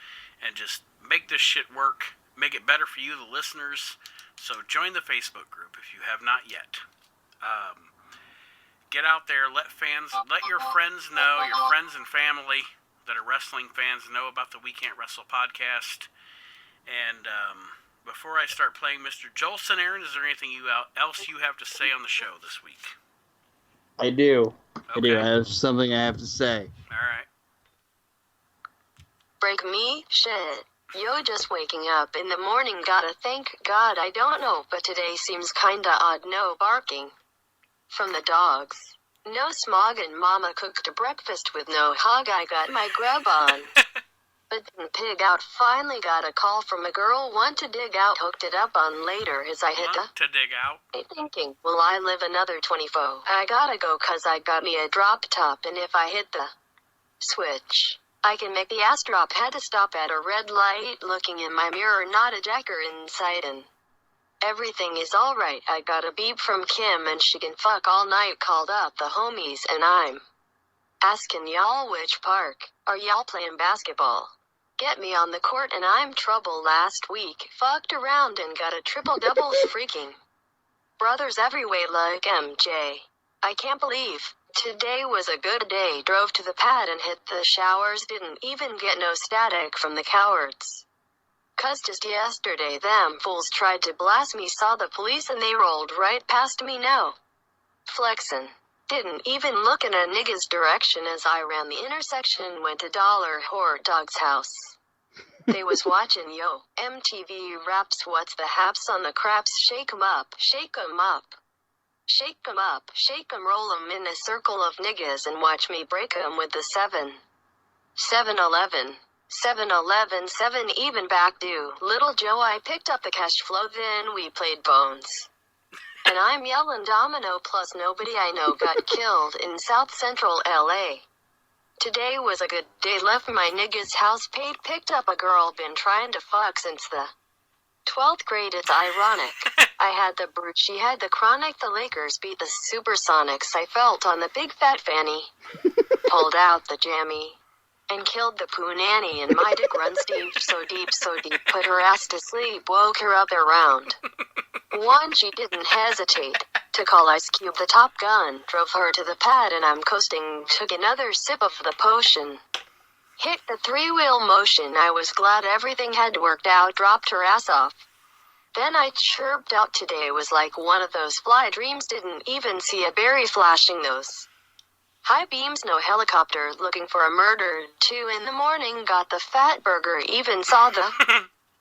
And just make this shit work. Make it better for you, the listeners. So join the Facebook group if you have not yet. Get out there, let your friends know, your friends and family that are wrestling fans know about the We Can't Wrestle podcast. And before I start playing Mr. Jolson, Aaron, is there anything else you have to say on the show this week? I do. Okay. I do. I have something I have to say. All right. Break me? Shit. Yo, just waking up in the morning, gotta thank God I don't know, but today seems kinda odd, no barking from the dogs. No smog and mama cooked a breakfast with no hog, I got my grub on. But didn't pig out, finally got a call from a girl, want to dig out, hooked it up on later as I hit To dig out. thinking, will I live another 24? I gotta go cause I got me a drop top and if I hit the switch, I can make the ass drop. Had to stop at a red light, looking in my mirror, not a jacker inside, and everything is alright. I got a beep from Kim and she can fuck all night, called up the homies and I'm asking y'all which park are y'all playing basketball? Get me on the court and I'm trouble. Last week, fucked around and got a triple-double freaking brothers every way like MJ. I can't believe today was a good day. Drove to the pad and hit the showers. Didn't even get no static from the cowards. Cause just yesterday them fools tried to blast me, saw the police and they rolled right past me now. Flexin'. Didn't even look in a nigga's direction as I ran the intersection and went to Dollar Hot Dog's house. They was watching yo, MTV Raps, what's the haps on the craps, shake 'em up, shake 'em up. Shake 'em up, shake 'em, roll 'em in a circle of niggas and watch me break 'em with the 7-11, 7 even back due. Little Joe, I picked up the cash flow, then we played bones. And I'm yelling domino, plus nobody I know got killed in South Central LA. Today was a good day, left my nigga's house, picked up a girl, been trying to fuck since the 12th grade. It's ironic. I had the brute, she had the chronic. The Lakers beat the Supersonics. I felt on the big fat fanny. Pulled out the jammy. And killed the poo nanny. And my dick runs deep, so deep, so deep. Put her ass to sleep, woke her up around 1. She didn't hesitate to call Ice Cube the Top Gun. Drove her to the pad and I'm coasting. Took another sip of the potion. Hit the 3-wheel motion. I was glad everything had worked out. Dropped her ass off. Then I chirped out. Today was like one of those fly dreams. Didn't even see a berry flashing those high beams. No helicopter looking for a murder. 2 in the morning, got the fat burger. Even saw the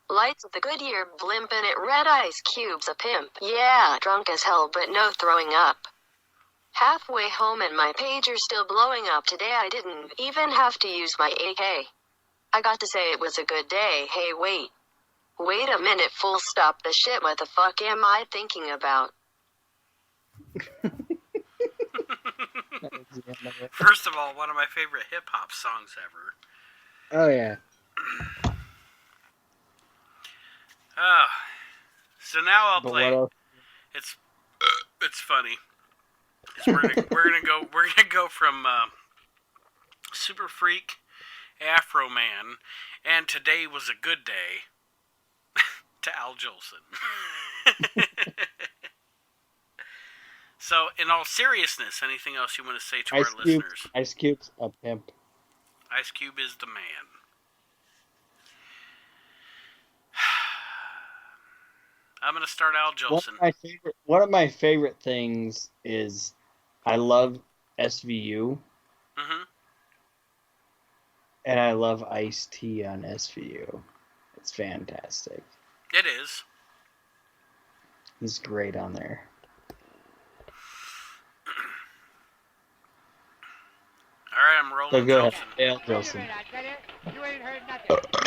lights of the Goodyear blimp in it. Red Ice Cube's a pimp. Yeah, drunk as hell but no throwing up. Halfway home and my pager's still blowing up. Today I didn't even have to use my AK. I got to say it was a good day. Hey, wait a minute, full stop the shit, what the fuck am I thinking about? First of all, one of my favorite hip-hop songs ever. Oh, yeah. So now I'll But play. what else? It's funny. We're gonna go from Super Freak, Afro Man, and Today Was a Good Day to Al Jolson. So, in all seriousness, anything else you want to say to our listeners? Ice Cube's a pimp. Ice Cube is the man. I'm gonna start Al Jolson. One of my favorite things is I love SVU, Mm-hmm. and I love Ice-T on SVU. It's fantastic. It is. He's great on there. All right, I'm So rolling go ahead. Jolson. Dale Jolson.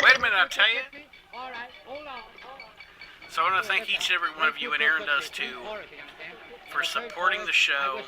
Wait a minute, I'll tell you. So I want to thank each and every one of you, and Aaron does too, for supporting the show.